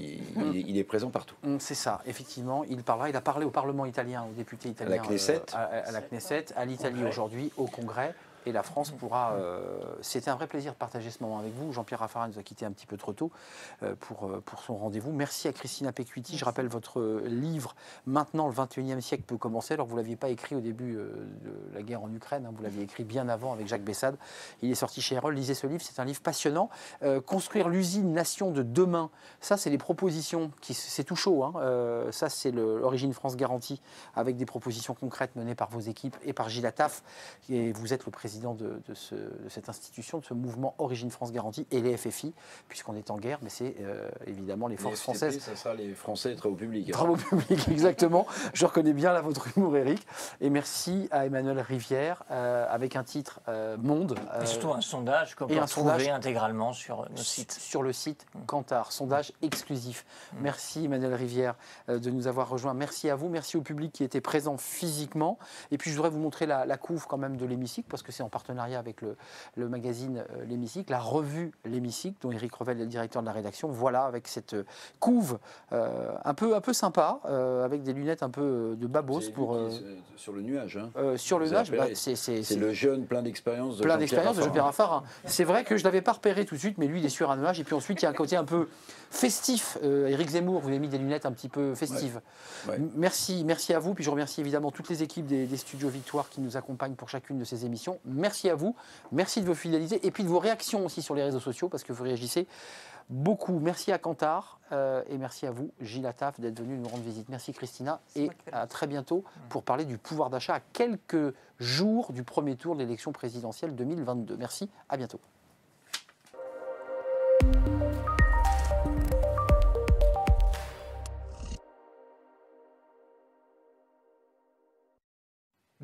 Il est présent partout. C'est ça, effectivement. Il a parlé au Parlement italien, aux députés italiens. À la Knesset, à l'Italie aujourd'hui, au Congrès. Et la France pourra... C'était un vrai plaisir de partager ce moment avec vous. Jean-Pierre Raffarin nous a quittés un petit peu trop tôt pour son rendez-vous. Merci à Christina Pecuiti. Je rappelle votre livre « Maintenant, le 21e siècle peut commencer ». Alors, vous ne l'aviez pas écrit au début de la guerre en Ukraine. Vous l'aviez écrit bien avant avec Jacques Bessade. Il est sorti chez Erol. Lisez ce livre, c'est un livre passionnant. Construire l'usine-nation de demain, ça, c'est les propositions. C'est tout chaud. Hein. Ça, c'est l'Origine France Garantie, avec des propositions concrètes menées par vos équipes et par Gilles Attaf. Et vous êtes le président de cette institution, de ce mouvement Origine France Garantie, et les FFI, puisqu'on est en guerre, mais c'est évidemment les forces françaises. Ça sera les Français travaux publics. Travaux publics, exactement. Je reconnais bien là votre humour, Eric. Et merci à Emmanuel Rivière, avec un titre Monde. Et surtout un sondage qu'on peut retrouver intégralement sur nos sites. Sur le site Kantar, sondage exclusif. Merci Emmanuel Rivière de nous avoir rejoints. Merci à vous, merci au public qui était présent physiquement. Et puis je voudrais vous montrer la couve quand même de l'hémicycle, parce que c'est en partenariat avec le magazine L'Hémicycle, la revue L'Hémicycle, dont Éric Revel est le directeur de la rédaction. Voilà, avec cette couve un peu sympa, avec des lunettes un peu de babos. Sur le nuage. Sur le nuage, c'est le jeune plein d'expérience de Jean-Pierre Raffarin. C'est vrai que je ne l'avais pas repéré tout de suite, mais lui, il est sur un nuage. Et puis ensuite, il y a un côté un peu festif. Éric Zemmour, vous avez mis des lunettes un petit peu festives. Ouais. Merci à vous. Puis je remercie évidemment toutes les équipes des studios Victoire qui nous accompagnent pour chacune de ces émissions. Merci à vous, merci de vos fidélités et puis de vos réactions aussi sur les réseaux sociaux, parce que vous réagissez beaucoup. Merci à Kantar et merci à vous, Gilles Attaf, d'être venu nous rendre visite. Merci Christina, et à très bientôt pour parler du pouvoir d'achat à quelques jours du premier tour de l'élection présidentielle 2022. Merci, à bientôt.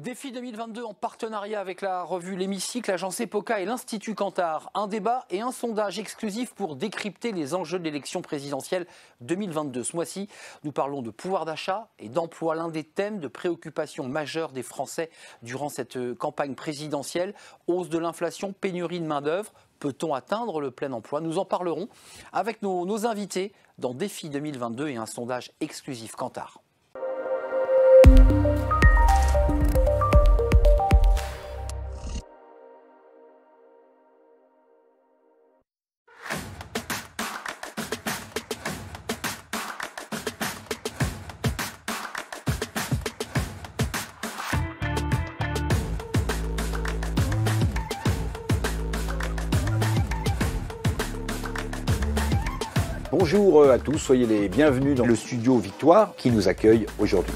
Défi 2022 en partenariat avec la revue L'Hémicycle, l'agence Epoca et l'Institut Kantar. Un débat et un sondage exclusif pour décrypter les enjeux de l'élection présidentielle 2022. Ce mois-ci, nous parlons de pouvoir d'achat et d'emploi, l'un des thèmes de préoccupation majeure des Français durant cette campagne présidentielle. Hausse de l'inflation, pénurie de main-d'œuvre. Peut-on atteindre le plein emploi? Nous en parlerons avec nos invités dans Défi 2022 et un sondage exclusif Kantar. Bonjour à tous, soyez les bienvenus dans le studio Victoire qui nous accueille aujourd'hui.